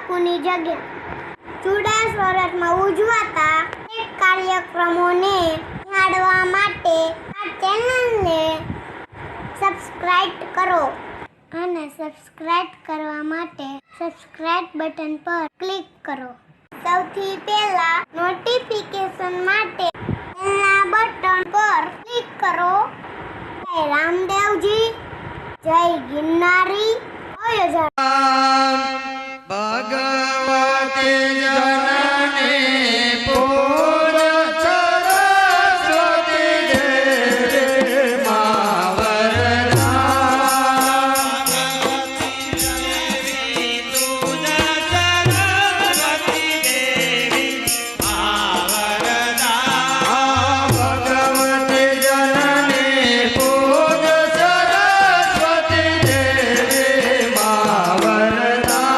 બાપુની જગ્યા ચુડા સ્વરતમાં ઉજવાતા અનેક કાર્યક્રમોને નિહાળવા માટે આ ચેનલને સબસ્ક્રાઇબ કરો અને સબસ્ક્રાઇબ કરવા માટે સબસ્ક્રાઇબ બટન પર ક્લિક કરો. સૌથી પહેલા નોટિફિકેશન માટે બેલના બટન પર ક્લિક કરો. જય રામદેવજી, જય ગિરનારી, જય ભગવતી જનની પૂજ સરસ્વતી દેવી મા વરદા. ભગવતી પૂજ સરસ્વતી દેવી મા વરદા. ભગવતી જનની પૂજ સરસ્વતી દેવી મા વરદા.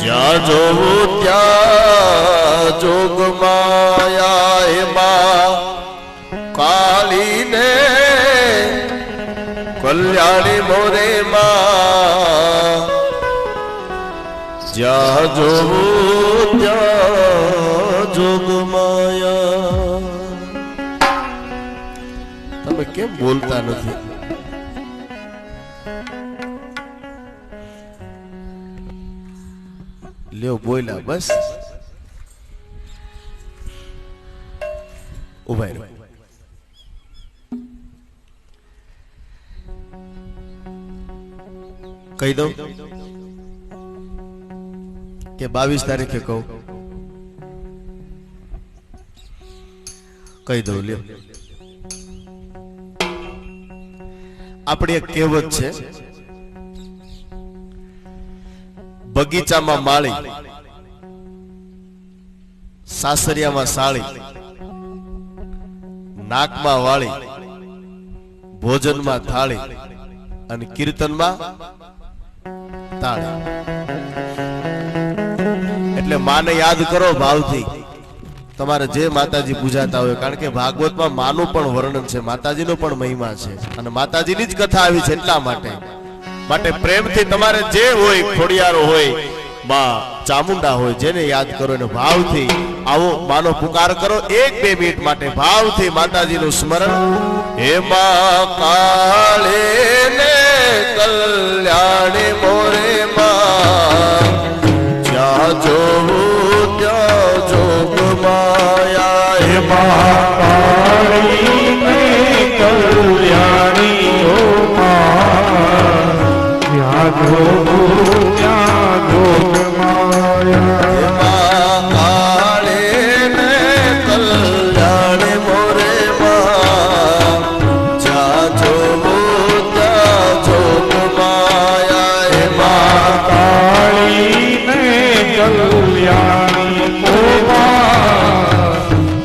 જ્યાં જોવું ત્યાં જોગ માયા એમાં કાલીને કલ્યાણી મોરે માં. જ્યાં જોવું ત્યાં જોગ માયા. તમે કેમ બોલતા નથી? લ્યો બોલ્યા બસ. ઉભા રહો. કહી દઉં કે 22 તારીખે કહું? કહી દઉં લ્યો. આપણી એક કહેવત છે, બગીચામાં માળી, સાસરિયામાં સાળી, નાકમાં વાળી, ભોજનમાં થાળી અને કીર્તનમાં તાળી. એટલે માને યાદ કરો ભાવથી. તમારે જે માતાજી પૂજાતા હોય, કારણ કે ભાગવતમાં માનું પણ વર્ણન છે, માતાજીનો પણ મહિમા છે અને માતાજીની જ કથા આવી છે. એટલા માટે પ્રેમથી તમારે જે હોય, ખોડિયારો હોય, માં ચામુંડા હોય, જેને યાદ કરો એને ભાવથી આવો માનો પુકાર કરો. 1-2 મિનિટ માટે ભાવથી માતાજીનું સ્મરણ. હે માં કાળે ને કલ્યાણી મોરે માં, જ્યાં જોવું ત્યાં જોગ માયા. હે માં કાળી ને કલ્યાણી માં, જ્યાં જોવું ત્યાં જોગ માયા. કાળે ને કલ્યાણી મોરે માં, જ્યાં જોવું ત્યાં જોગ માયા. હે માં કાળી ને કલ્યાણી મોરે માં,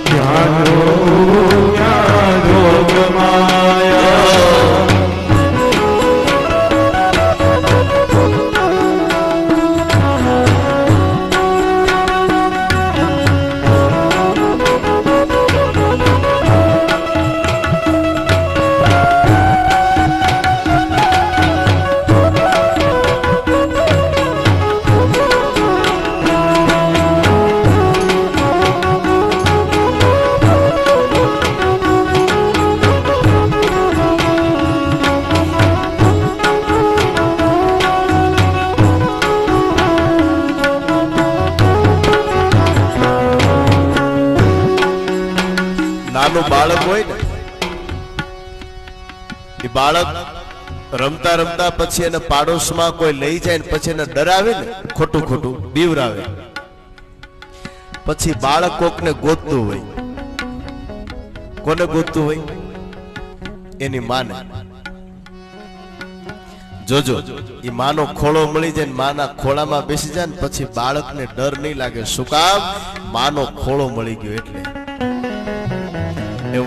જ્યાં જોવું ત્યાં જોગ માયા. નાનું બાળક હોય ને એ બાળક રમતા રમતા પછી એને પાડોશમાં કોઈ લઈ જાય ને પછી એને ડરાવે ને ખોટું ખોટું બીવરાવે, પછી બાળક કોકને ગોતતું હોય. કોને ગોતતું હોય? એની માને. જોજો એ માનો ખોળો મળી જાય ને માના ખોળામાં બેસી જાય ને પછી બાળકને ડર નહીં લાગે. શું કામ? માનો ખોળો મળી ગયો એટલે.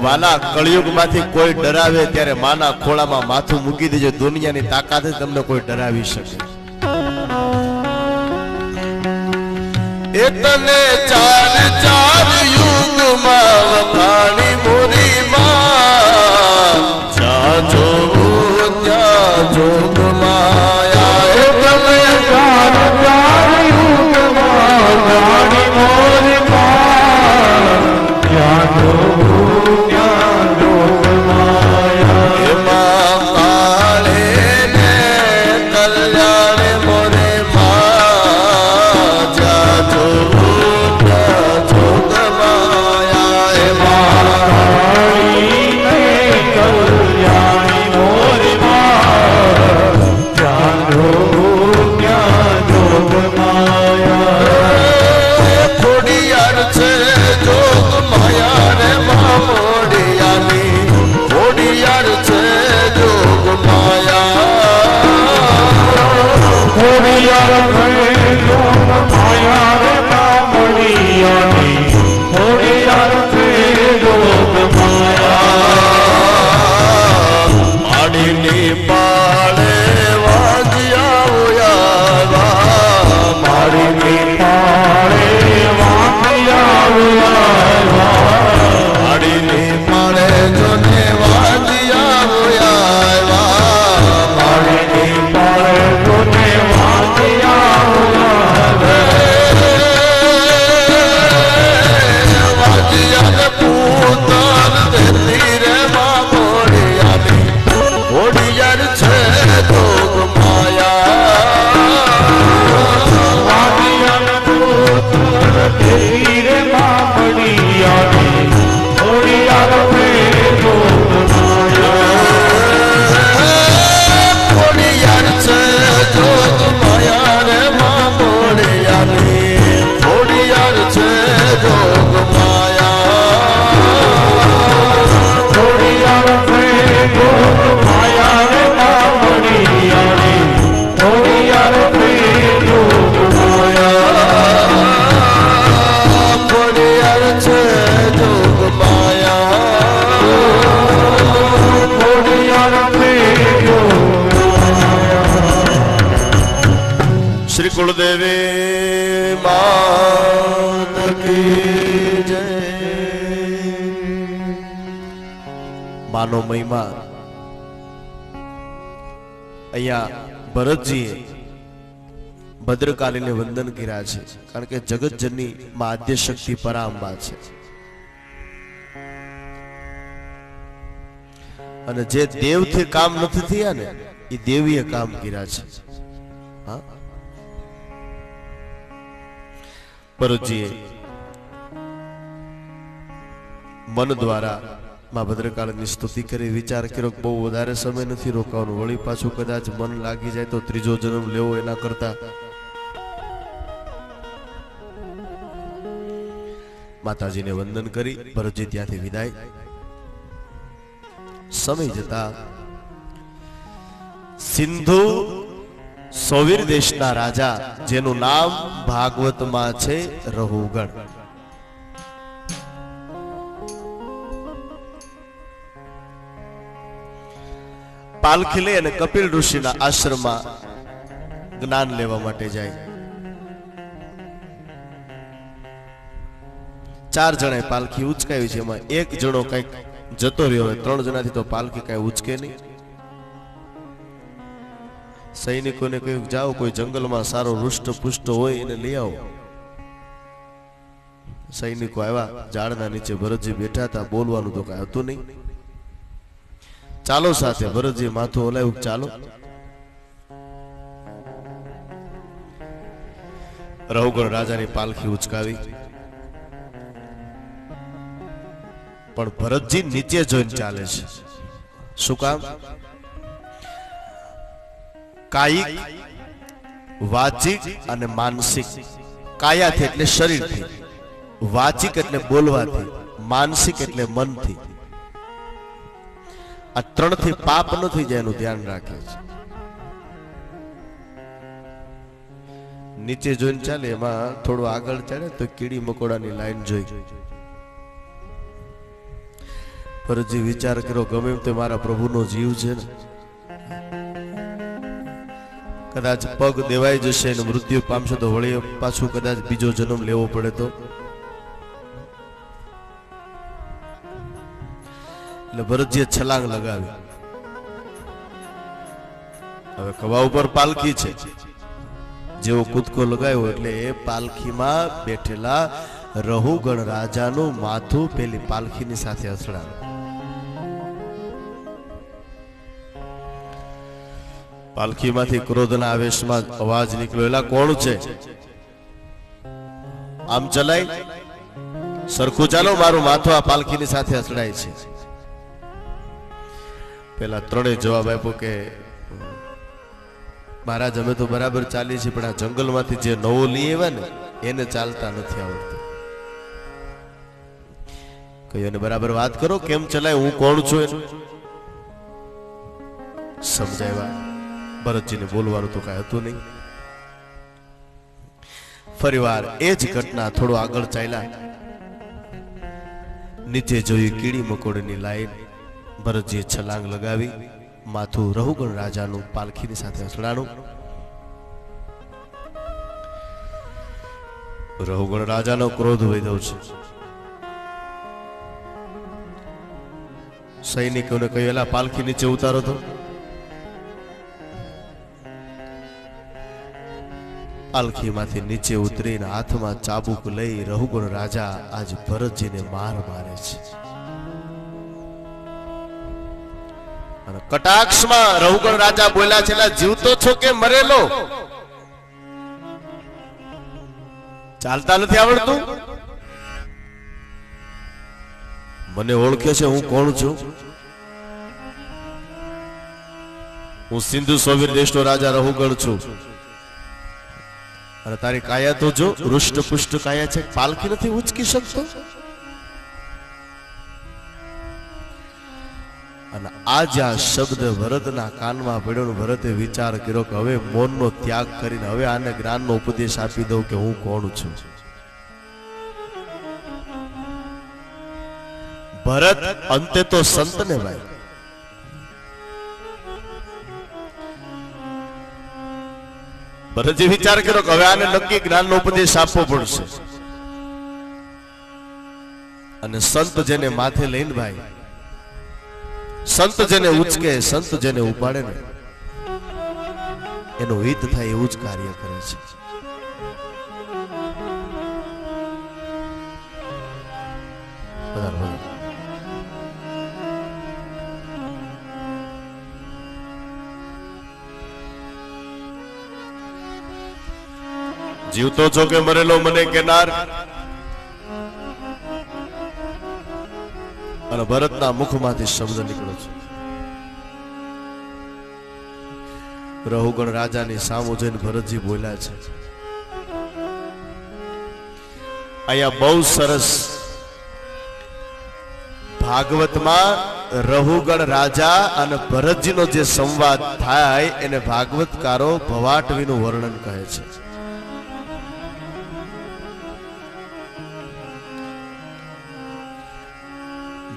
વાલા કળિયુગમાંથી કોઈ ડરાવે ત્યારે માના ખોળામાં માથું મૂકી દેજો. દુનિયાની તાકાત તમને કોઈ ડરાવી શકે. એ તને ચાર ચાર યુગમાં વખાણી મોરી માં, જ્યાં જોઉં ત્યાં જોગ માયા. એ તને ચાર ચાર યુગમાં વખાણી મોરી માં, જ્યાં જોઉં ત્યાં જોગ માયા. એમાં કાળે ને કલ્યાણે મોરે માં, જ્યાં જોઉં ત્યાં જોગ માયા. એમાં કાળી ને કલ્યાણી મોરે માં, જ્યાં જોઉં ત્યાં જોગ માયા. ખોડિયાર છે જોગ માયા રે માં મોડિયાની, ખોડિયાર છે જોગ માયા. ખોડિયાર છે જોગ માયા રે માં મોડિયાની, ખોડિયાર છે જોગ માયા. માડીની પાળે વાજ્યા માડીની પાળે વાજ્યા, માડીની પાળે જોને વાજ્યા, માડીની પાળે જોને વાજ્યા ને પૂતર દેતી રે માં મોડિયાની, મોડિયાર છે જોગ માયા. તેરે મામડિયાની ખોડિયાર છે જોગ માયા. ખોડિયાર છે જોગ માયા રે માં મોડિયાની, ખોડિયાર છે જોગ માયા. ખોડિયાર છે જોગ માયા રે મામડિયાની ખોડિયાર છે જોગ માયા. ખોડિયાર છે જોગ માયા. ખોડિયાર છે જોગ શ્રી કુળદેવી માત કી જય. માનો મહિમા અહીંયા ભરતજીએ ભદ્રકાલીને વંદન કર્યા છે, કારણ કે જગતજનની માં આદ્ય શક્તિ પરાંબા છે. અને જે દેવથી કામ નથી થયા ને એ દેવીએ કામ કર્યા છે. હા, ભરતજીએ મન દ્વારા માં ભદ્રકાળીની સ્તુતિ કરી. વિચાર કર્યો કે બહુ વધારે સમય નથી રોકાવાનું, વળી પાછું કદાચ મન લાગી જાય તો ત્રીજો જન્મ લેવો એના કરતા માતાજીને વંદન કરી ભરતજી ત્યાંથી વિદાય. સમય જતા સિંધુ સોવીર દેશના રાજા, જેનું નામ ભાગવતમાં છે રહુગણ, પાલખી લઈ અને કપિલ ઋષિના આશ્રમમાં જ્ઞાન લેવા માટે જાય. 4 જણાએ પાલખી ઉચકાવી છે, એમાં એક જણો કઈક જતો રહ્યો હોય. 3 જણાથી તો પાલખી કઈ ઉચકે નહીં. સૈનિકોને કહ્યું જાઓ કોઈ જંગલમાં સારો રુષ્ટ પુષ્ટ હોય એને લઈ આવો. સૈનિકો આવ્યા, ઝાડના નીચે ભરતજી બેઠા હતા, બોલવાનું તો કઈ હતું નહીં. ચાલો સાથે, ભરતજી માથું હલાવ્યું, ચાલો. રહુગણ રાજાની પાલખી ઉચકાવી. પણ ભરતજી નીચે જોઈને ચાલે છે. શું કામ? કાયિક, વાચિક અને માનસિક. કાયાથી એટલે શરીરથી, વાચિક એટલે બોલવાથી, માનસિક એટલે મનથી. આ ત્રણથી પાપ ન થઈ જાય એનું ધ્યાન રાખે છે. નીચે જોઈને ચાલે, એમાં થોડું આગળ ચાલે તો કીડી મકોડાની લાઈન જોઈ. ભરતજી વિચાર કર્યો, ગમે એમ તો મારા પ્રભુનો જીવ છે ને, કદાચ પગ દેવાઈ જશે અને મૃત્યુ પામશે તો વળી પાછું કદાચ બીજો જન્મ લેવો પડે તો. એટલે ભરતજીએ છલાંગ લગાવી. હવે ખભા ઉપર પાલખી છે, જેવો કૂદકો લગાવ્યો એટલે એ પાલખીમાં બેઠેલા રહુગણ રાજાનું માથું પેલી પાલખીની સાથે અથડાયું. પાલખીમાંથી ક્રોધના આવેશમાં અવાજ નીકળ્યો, એલા કોણ છે? આમ ચલાય, સરખું ચાલો, મારું માથું આ પાલખીની સાથે અથડાય છે. પેલા ત્રણેય જવાબ આપ્યો કે મહારાજ, અમે તો બરાબર ચાલીએ છીએ, પણ આ જંગલમાંથી જે નવો લઈ આવ્યા ને એને ચાલતા નથી આવડતું. કહ્યું, એને બરાબર વાત કરો, કેમ ચલાય, હું કોણ છું એનું સમજાવ્યા. ભરતજીને બોલવાનું તો કઈ હતું નહીં. ફરીવાર એ જ ઘટના, થોડું આગળ ચાલ્યા, નીચે જોયું કીડી મકોડીની લાઈન. ભરતજીએ છલાંગ લગાવી, માથું રહુગણ રાજાનું પાલખીની સાથે અથડાણું. રહુગણ રાજાનો ક્રોધ વધ્યો છે. સૈનિકોને કહ્યું, એલા પાલખી નીચે ઉતારો તો. પાલખીમાંથી નીચે ઉતરીને હાથમાં ચાબુક લઈ રહુગણ રાજા આજ ભરતજીને માર મારે છે. અને કટાક્ષમાં રહુગણ રાજા બોલ્યા છે, જીવતો છો કે મરેલો? ચાલતા નથી આવડતું? મને ઓળખે છે હું કોણ છું? હું સિંધુ સોવીર દેશનો રાજા રહુગણ છું. અને તારી કાયા તો જો રુષ્ટ પુષ્ટ કાયા છે, પાલખી નથી ઉચકી શકતો. અને આ જ્યાં શબ્દ ભરતના કાનમાં પડ્યો, ભરતે વિચાર કર્યો કે હવે મૌનનો ત્યાગ કરીને હવે આને જ્ઞાનનો ઉપદેશ આપી દઉં કે હું કોણ છું. ભરત અંતે તો સંત ને ભાઈ. ભરતજી વિચાર કર્યો કે હવે આને નક્કી જ્ઞાનનો ઉપદેશ આપવો પડશે. અને સંત જેને માથે લઈને ભાઈ, સંત જેને ઉચકે, સંત જેને ઉપાડે ને એનું હિત થાય એવું જ કાર્ય કરે છે. જીવતો છો કે મરેલો મને કેનાર? અને ભરતના મુખમાંથી શબ્દ નીકળ્યો છે. રહુગણ રાજાની સામુ જોઈને ભરતજી બોલ્યા છે. અહીંયા બહુ સરસ ભાગવતમાં રહુગણ રાજા અને ભરતજીનો જે સંવાદ થાય એને ભાગવતકારો ભવાટવીનું વર્ણન કહે છે.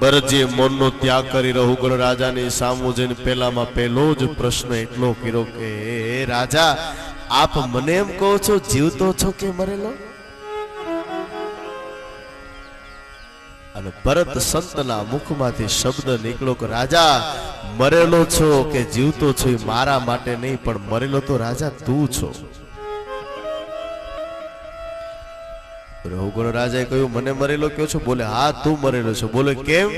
ભરતજીએ મૌનનો ત્યાગ કરી રહુગણ રાજાની સામુ જઈને પહેલામાં પહેલો જ પ્રશ્ન એટલો કર્યો કે રાજા, આપ મને એમ કહો છો જીવતો છો કે મરેલો? અને ભરત સંતના મુખમાંથી શબ્દ નીકળ્યો કે રાજા, મરેલો છો કે જીવતો છો એ મારા માટે નહીં, પણ મરેલો તો રાજા તું છો. રહુગણ રાજાએ કહ્યું, મને મરેલો કહો છો? બોલે, હા તું મરેલો છો. બોલે, કેમ?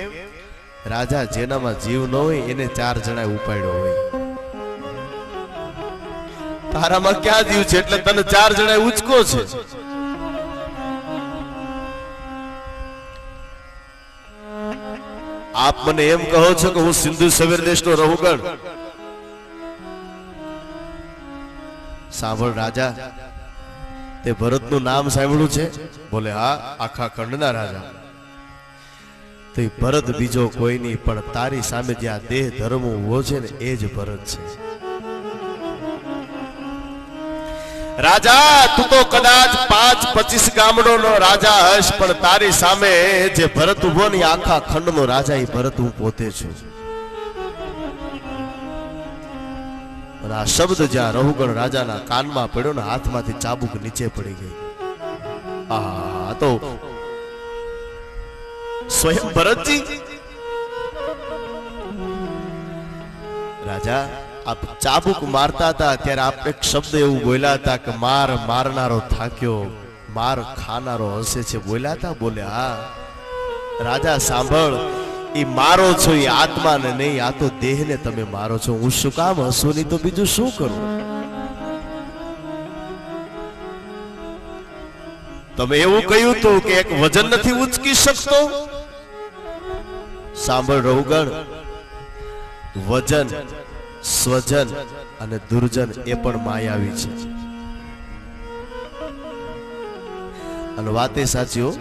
રાજા, જેનામાં જીવ ન હોય એને 4 જણાએ ઉપાડ્યો હોય. તારામાં ક્યાં જીવ છે એટલે તને 4 જણાએ ઉચકો છે. આપ મને એમ કહો છો કે હું સિંધુ સવેર દેશનો રહુગણ? સાંભળ રાજા, તે ભરતનું નામ સાંભળ્યું છે? બોલે હા, આખા ખંડના રાજા. તો એ ભરત બીજો કોઈ નહીં, પણ તારી સામે જે આ દેહ ધર્મ ઉભો છે ને એ જ ભરત છે. રાજા, તું તો કદાચ 5-25 ગામડોનો રાજા હશ, પણ તારી સામે જે ભરત ઉભો ને આખા ખંડનો રાજા, એ ભરત હું પોતે છું. અને આ શબ્દ જ્યાં રહુગણ રાજાના કાનમાં પડ્યો ને હાથમાંથી ચાબુક નીચે પડી ગઈ. આ તો સ્વયં ભરતજી. રાજા, આપ ચાબુક મારતા હતા ત્યારે આપ એક શબ્દ એવું બોલ્યા હતા કે માર મારનારો થાક્યો, માર ખાનારો હસે છે, બોલ્યા હતા? બોલે હા. રાજા સાંભળ, ઈ મારો છો એ આત્માને નહીં, આ તો દેહને તમે મારો છો. હું શું કામ હસું, નહીં તો બીજું શું કરું? તમે એવું કહ્યું હતું કે એક વજન નથી ઉચકી શકતો. સાંભળ રહુગણ, વજન, સ્વજન અને દુર્જન એ પણ માયાવી છે. અને વાત એ સાચી હો,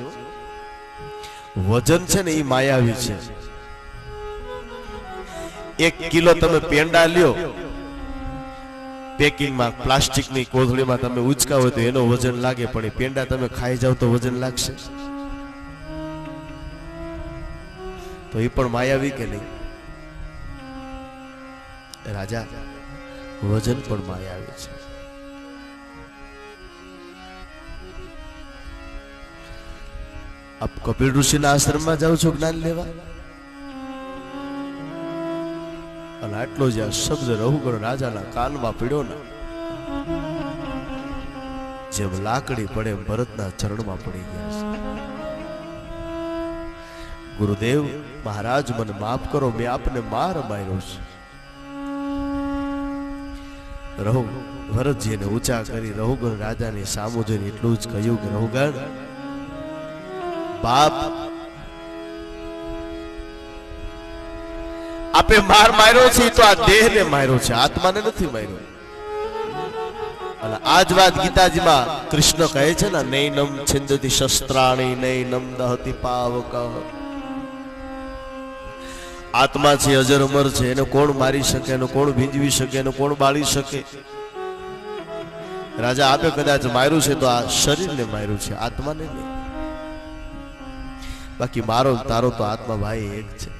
વજન છે ને એ માયાવી છે. 1 કિલો તમે પેંડા લ્યો, પેકિંગમાં પ્લાસ્ટિકની કોથળીમાં તમે ઉચકા હોય તો એનો વજન લાગે, પણ એ પેંડા તમે ખાઈ જાવ તો વજન લાગશે? તો એ પણ માયાવી કે નહીં? રાજા, વજન પણ માયાવી છે. આપ કપિલ ઋષિના આશ્રમમાં જાઓ છો જ્ઞાન લેવા, અને આટલો જ આ શબ્દ રહુગણ રાજાના કાનમાં પડ્યો ને, જેમ લાકડી પડે એમ ભરતના ચરણમાં પડી ગયા છે. ગુરુદેવ મહારાજ, મને માફ કરો, મેં આપને માર માર્યો છે. રહુ ભરતજીને ઊંચા કરી રહુગણ રાજાની સામુ જોઈને એટલું જ કહ્યું કે રહુગણ બાપ, આપે માર માર્યો છે તો આ દેહને માર્યો છે, આત્માને નથી માર્યો. અને આ જ વાત ગીતાજીમાં કૃષ્ણ કહે છે ને, નૈનમ છિંદતિ શસ્ત્રાણી નૈનમ દહતિ પાવક. આત્મા છે અજર અમર છે, એને કોણ મારી શકે, એને કોણ ભીંજવી શકે, એને કોણ બાળી શકે? રાજા, આપે કદાચ માર્યું છે તો આ શરીરને માર્યું છે, આત્માને નહીં. બાકી મારો તારો તો આત્મા ભાઈ એક છે.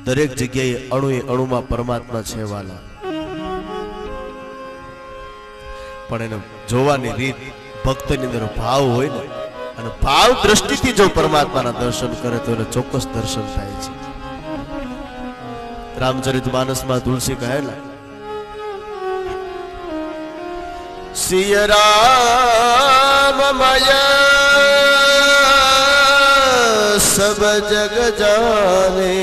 દરેક જગ્યાએ અણુએ અણુમાં પરમાત્મા છે વાલા, પણ એને જોવાની રીત, ભક્તની અંદર ભાવ હોય ને, અને ભાવ દ્રષ્ટિથી જો પરમાત્માના દર્શન કરે તો એને ચોક્કસ દર્શન થાય છે. રામચરિતમાનસમાં તુલસી કહેલા, સિય રામમય સબ જગ જાને,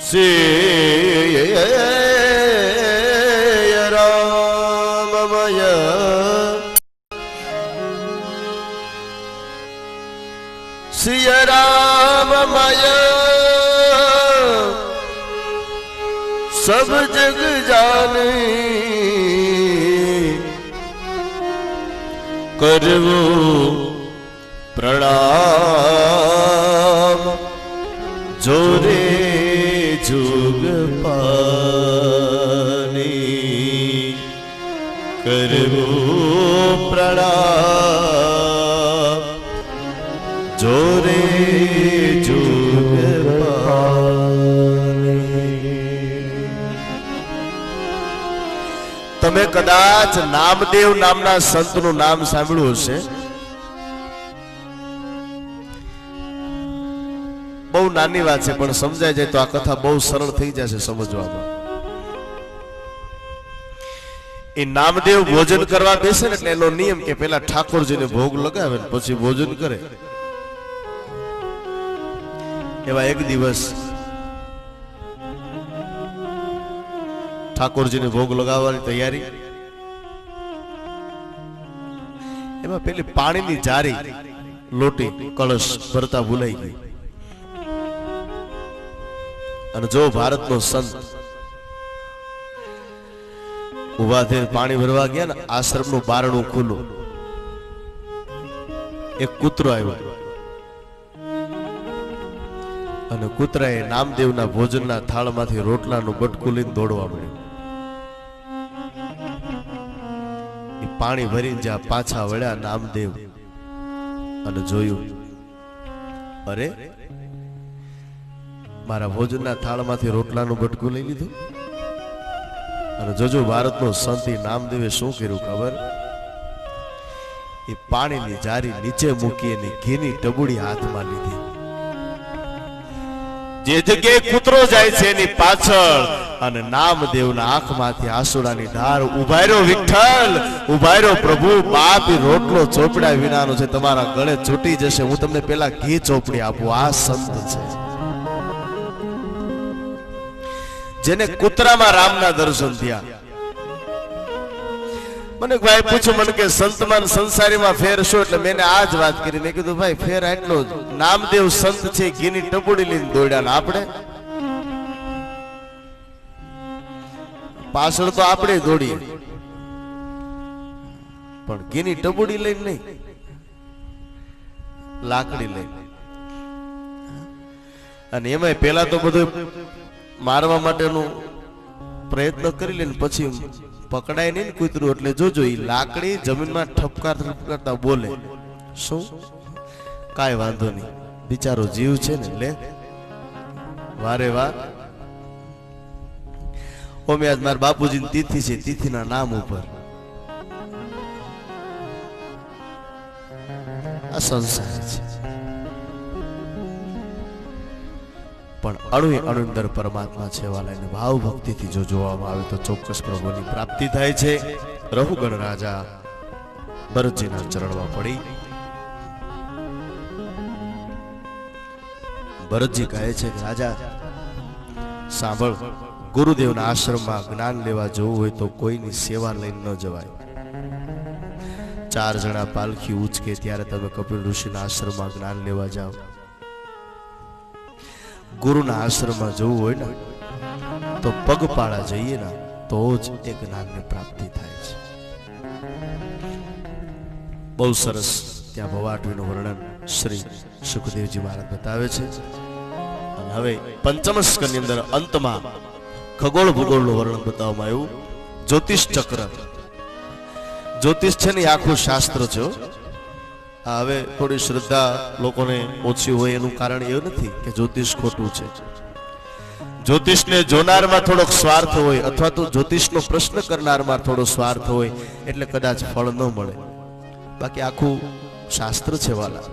સિય રામમય સિય રામમય सब जग जाने, करवो प्रणाम जोरे जुग पानी, करवो प्रणाम जोरे जुग તમે કદાચ નામદેવ નામના સંતનું નામ સાંભળ્યું હશે. બહુ નાની વાત છે પણ સમજાય જાય તો આ કથા બહુ સરળ થઈ જશે સમજવામાં. એ નામદેવ ભોજન કરવા બેસે ને એટલે એનો નિયમ કે પેલા ઠાકોરજીને ભોગ લગાવે ને પછી ભોજન કરે. એવા એક દિવસ ઠાકોરજીને ભોગ લગાવવાની તૈયારી. એમાં પેલી પાણીની જારી લોટી કળશ ભરતા ભૂલાઈ ગઈ. અને જો ભારતનો સંત ઉભા થઈને પાણી ભરવા ગયા ને, આશ્રમનું બારણું ખુલ્લું, એક કૂતરો આવ્યો અને કૂતરાએ નામદેવના ભોજનના થાળમાંથી રોટલાનું બટકું લઈને દોડવા મળ્યું. એ પાણી ભરીને જ્યાં પાછા વળ્યા નામદેવ અને જોયું, અરે મારા ભોજનના થાળમાંથી રોટલાનું બટકું લઈ લીધું. અને જોજો ભારતનો સંત નામદેવે શું કર્યું ખબર? એ પાણીની જારી નીચે મૂકી અને ઘીની ટબુડી હાથમાં લીધી. જે જગ્યાએ કૂતરો જાય છે એની પાછળ અને નામદેવના આંખમાંથી આંસુડાની ધાર. ઉભા રહ્યો વિઠ્ઠલ, ઉભા રહ્યો પ્રભુ, બાપ રોટલો ચોપડા વિનાનો છે, તમારા ગળે છૂટી જશે, હું તમને પેલા ઘી ચોપડી આપું. આ સંત છે જેને કૂતરામાં રામના દર્શન થયા. મને ભાઈ પૂછ્યું મને કે સંતમાં સંસારીમાં ફેર શું? એટલે મેં આ જ વાત કરી. મેં કીધું ભાઈ ફેર આટલો જ, નામદેવ સંત છે, ઘીની ટબુડી લઈને દોડ્યા, ને આપણે પાછળ તો આપણે દોડીએ, પણ ઘીની ટબુડી લઈને નહીં, લાકડી લઈને. અને એમાં પેલા તો બધું મારવા માટેનું પ્રયત્ન કરી લે, પછી પકડાય નહીં ને કૂતરું. એટલે જોજો, એ લાકડી જમીનમાં ઠપકારતા બોલે. શું? કાંઈ વાંધો નહીં, બિચારો જીવ છે ને, લે વારે વાર. ઓમે આજ મારા બાપુજીની તિથિ છે, તિથિના નામ ઉપર આ સંસાર છે. પણ અણુ અંદર પરમાત્મા છે વાલા. એને ભાવ ભક્તિથી જો જોવામાં આવે તો ચોક્કસ પ્રભુની પ્રાપ્તિ થાય છે. રહુગણ રાજા ભરતજીના ચરણમાં પડી ભરતજી કહે છે કે રાજા સાંભળ, ગુરુદેવના આશ્રમમાં જ્ઞાન લેવા જવું હોય તો કોઈની સેવા લઈને ન જવાય. 4 જણા પાલખી ઉચકે ત્યારે તમે કપિલ ઋષિના આશ્રમમાં જ્ઞાન લેવા જાઓ. ગુરુના આશ્રમમાં જવું હોય ને તો પગપાળા જઈએ ને તો જ એ જ્ઞાનની પ્રાપ્તિ થાય છે. બહુ સરસ ત્યાં ભવાટવીનું વર્ણન શ્રી સુખદેવજી મહારાજ બતાવે છે. અને હવે પંચમ સ્કંદની અંદર અંતમાં ખગોળ ભૂગોળનું વર્ણન બતાવવામાં આવ્યું. જ્યોતિષ ચક્ર, જ્યોતિષ છે ને આખું શાસ્ત્ર છે. હવે થોડી શ્રદ્ધા લોકોને ઓછી હોય એનું કારણ એવું નથી કે જ્યોતિષ ખોટું છે. જ્યોતિષને જોનારમાં થોડોક સ્વાર્થ હોય, અથવા તો જ્યોતિષનો પ્રશ્ન કરનારમાં થોડો સ્વાર્થ હોય, એટલે કદાચ ફળ ન મળે. બાકી આખું શાસ્ત્ર છે વાલા.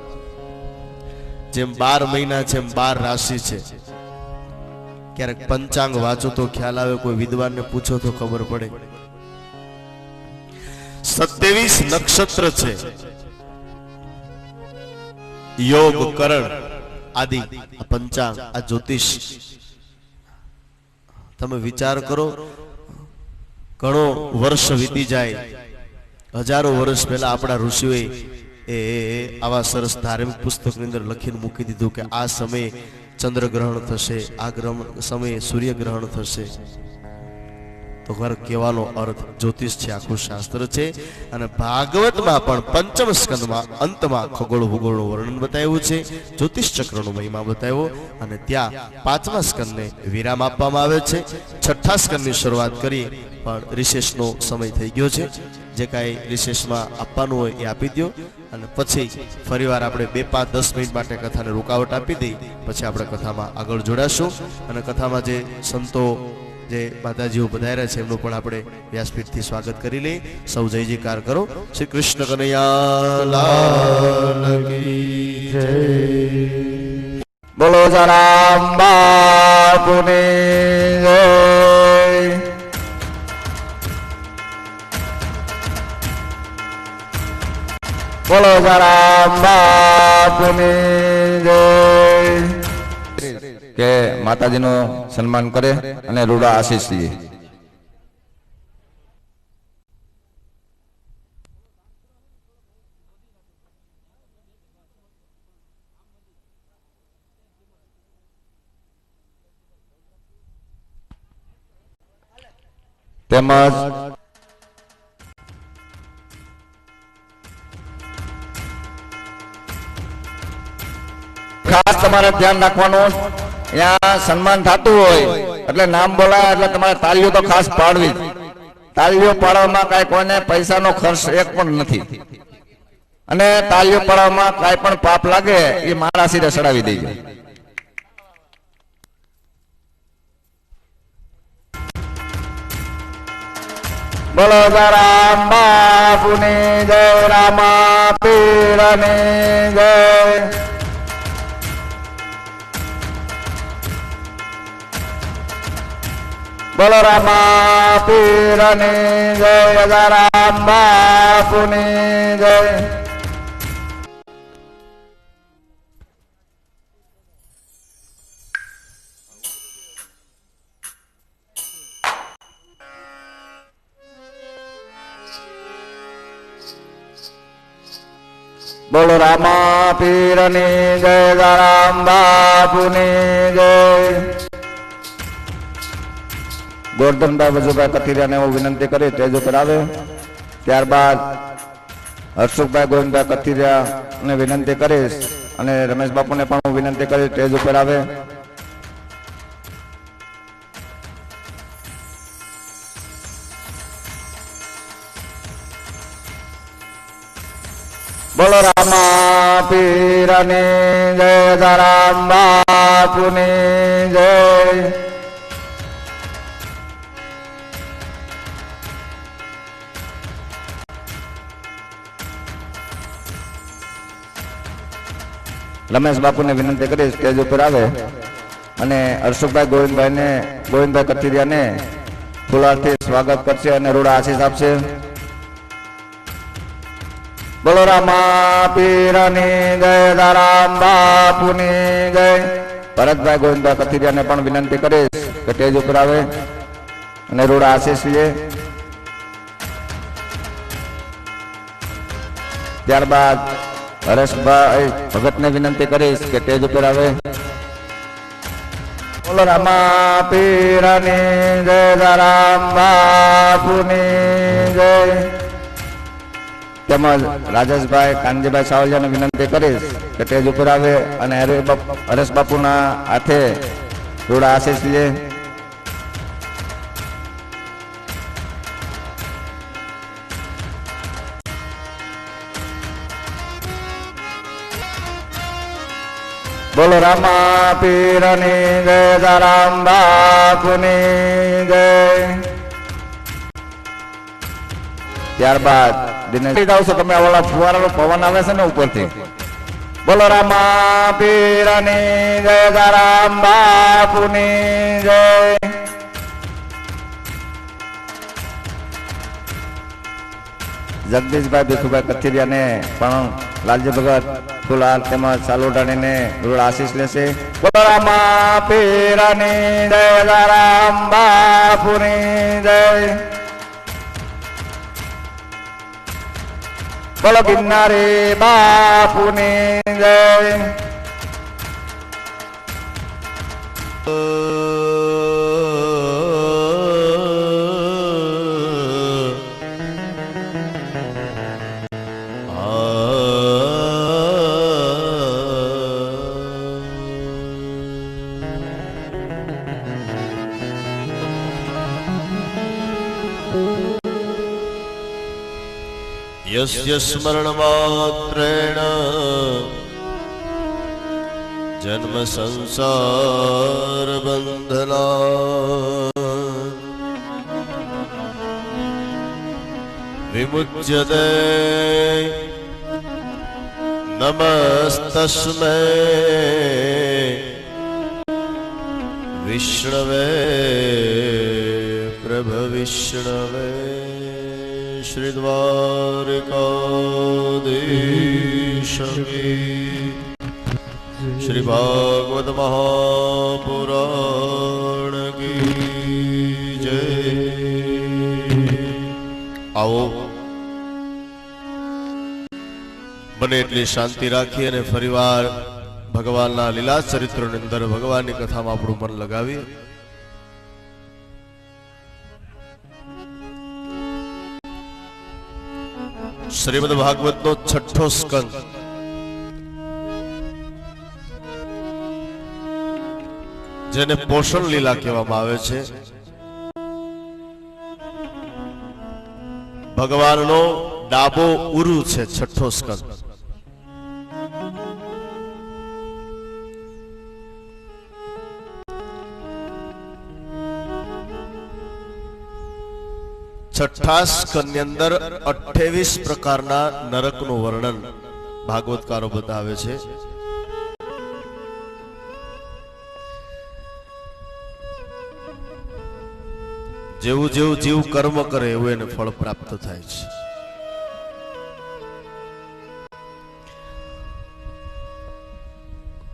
જેમ 12 મહિના છે, એમ 12 રાશિ છે. ક્યારેક પંચાંગ વાંચો તો ખ્યાલ આવે, કોઈ વિદ્વાનને પૂછો તો ખબર પડે. 27 નક્ષત્ર છે. યોગ, કરણ આદિ પંચાંગ, આ જ્યોતિષ. તમે વિચાર કરો, ઘણો વર્ષ વીતી જાય, હજારો વર્ષ પહેલા આપણા ઋષિઓએ આવા સરસ ધાર્મિક પુસ્તકની અંદર લખીને મૂકી દીધું કે આ સમયે ચંદ્રગ્રહણ થશે, આ સમયે સૂર્યગ્રહણ થશે. તો કહેવાનો અર્થ જ્યોતિષ છે, આખું શાસ્ત્ર છે. અને ભાગવતમાં પણ પંચમ સ્કંદમાં અંતમાં ખગોળ ભૂગોળનું વર્ણન બતાવ્યું છે, જ્યોતિષ ચક્રનો મહિમા બતાવ્યો. અને ત્યાં 5મા સ્કંદને વિરામ આપવામાં આવે છે. 6ઠ્ઠા સ્કંદની શરૂઆત કરી, પણ રિસેસનો સમય થઈ ગયો છે. જે કાંઈ રિસેસમાં આપવાનું હોય એ આપી દો, અને પછી ફરીવાર આપણે 2, 5, 10 મિનિટ માટે કથાને રૂકાવટ આપી દઈ, પછી આપણે કથામાં આગળ જોડાશું. અને કથામાં જે સંતો, જે માતાજીઓ પધાર્યા છે, એમનું પણ આપણે વ્યાસપીઠથી સ્વાગત કરી લઈએ. સૌ જય જયકાર કરો. શ્રી કૃષ્ણ કનૈયા લાલ કી જય. બોલો રામ બાપુની જય. બોલો રામ બાપુની જય. કે માતાજીનું સન્માન કરે અને રૂડા આશીષ દે. તેમજ ખાસ તમારે ધ્યાન રાખવાનું, અહીંયા સન્માન થતું હોય એટલે નામ બોલાય એટલે તમારે તાળીઓ તો ખાસ પાડવી. તાળીઓ પાડવામાં કાંઈ કોઈને પૈસાનો ખર્ચ એક પણ નથી, અને તાળીઓ પાડવામાં કાંઈ પણ પાપ લાગે એ મારા સિરે ચડાવી દેજો. બોલો રામ બાપુની જય, રામા પીરની જય. બોલો રામા પીરની જય, રામ બાપુની જય. બોલો રામા પીરની જય, રામ બાપુની જય. ગોરધનભાઈ વજુભાઈ કથિરિયાને હું વિનંતી કરી સ્ટેજ ઉપર આવે. ત્યારબાદ હર્ષુભાઈ ગોવિંદભાઈ કથિરિયાને વિનંતી કરીશ, અને રમેશ બાપુને પણ હું વિનંતી કરી સ્ટેજ ઉપર આવે. બોલો રામા પીરની જય, રામ બાપુની જય. રમેશ બાપુને વિનંતી કરી સ્ટેજ ઉપર આવે, અને હર્ષુભાઈ ગોવિંદભાઈ કથિરિયાને ફુલારથી સ્વાગત કરશે અને રૂડા આશીષ આપશે. બોલો રામા પીરની જય, રામ બાપુની જય. ભરતભાઈ ગોવિંદભાઈ કથિરિયાને પણ વિનંતી કરીશ કે સ્ટેજ ઉપર આવે અને રૂડા આશીષ લે. ત્યારબાદ હરેશભાઈ ભગતને વિનંતી કરીશ કે સ્ટેજ ઉપર આવે. બોલો રામા પીરની જય, રામ બાપુની જય. તેમજ રાજેશભાઈ કાનજીભાઈ સાવલિયાને વિનંતી કરીશ કે સ્ટેજ ઉપર આવે અને હરેશ બાપુના હાથે રૂડા આશીષ લે. બોલો રામા પીરની જય, રામ બાપુની જય. ત્યારબાદ દિનેશ જાવ છો તમે, ઓલા ફુવારાનો પવન આવે છે ને ઉપરથી. બોલો રામા પીરની જય, રામ બાપુની જય. જગદીશભાઈ ભીખુભાઈ કથિરિયાને પણ લાલજી ભગત ફુલાર તેમજ સાલોટાણીને રૂડા આશીષ લેશે. બોલો રામા પીરની જય, રામ બાપુની જય. બોલો ગિરનારી બાપુની જય. यस्य स्मरणमात्रेण जन्म संसार बंधना विमुच्यते नमस्तस्मै विष्णवे प्रभविष्णवे श्री द्वारकाधीश श्री भागवत महापुराण की जय। आओ बने એટલી શાંતિ રાખી અને ફરીવાર ભગવાનના લીલા ચરિત્રોની અંદર ભગવાનની કથામાં આપણું મન લગાવીએ। શ્રીમદ ભાગવતનો 6ઠો સ્કંદ જેને પોષણ લીલા કહેવામાં આવે છે, ભગવાનનો ડાબો ઉરુ છે 6ઠો સ્કંદ. છઠ્ઠા સ્કંદની અંદર 28 પ્રકારના નરકનું વર્ણન ભાગવતકારો બતાવે છે. જેવું જેવું જીવ કર્મ કરે એવું એને ફળ પ્રાપ્ત થાય છે.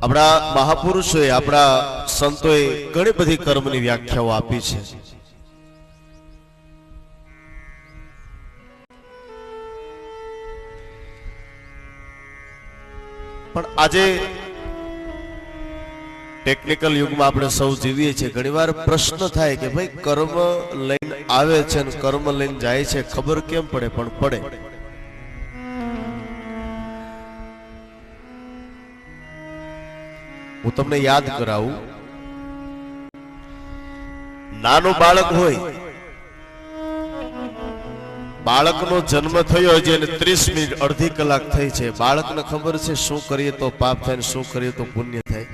આપણા મહાપુરુષોએ, આપણા સંતોએ ઘણી બધી કર્મની વ્યાખ્યાઓ આપી છે. પણ આજે ટેકનિકલ યુગમાં આપણે સૌ જીવીએ છીએ. ઘણીવાર પ્રશ્ન થાય કે ભાઈ કર્મ લઈને આવે છે અને કર્મ લઈને જાય છે, ખબર કેમ પડે? પણ પડે. હું તમને યાદ કરાવું, નાનું બાળક હોય, બાળકનો જન્મ થયો છે અને 30 મિનિટ અડધી કલાક થઈ છે. બાળકને ખબર છે શું કરીએ તો પાપ થાય ને શું કરીએ તો પુણ્ય થાય?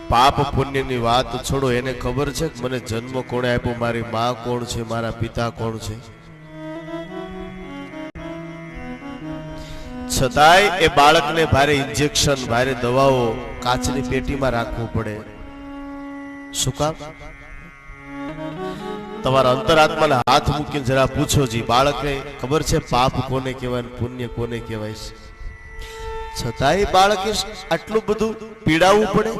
પાપ પુણ્યની વાત છોડો, એને ખબર છે કે મને જન્મ કોણે આપ્યો, મારી માં કોણ છે, મારા પિતા કોણ છે? છતાંય એ બાળકને ભારે ઇન્જેક્શન, ભારે દવાઓ કાચની પેટીમાં રાખવું પડે. શું કામ? તમારા અંતરાત્માને હાથ મૂકીને જરા પૂછો જી, બાળકને ખબર છે પાપ કોને કહેવાય, પુણ્ય કોને કહેવાય છે? છતાંય બાળકે આટલું બધું પીડાવવું પડે.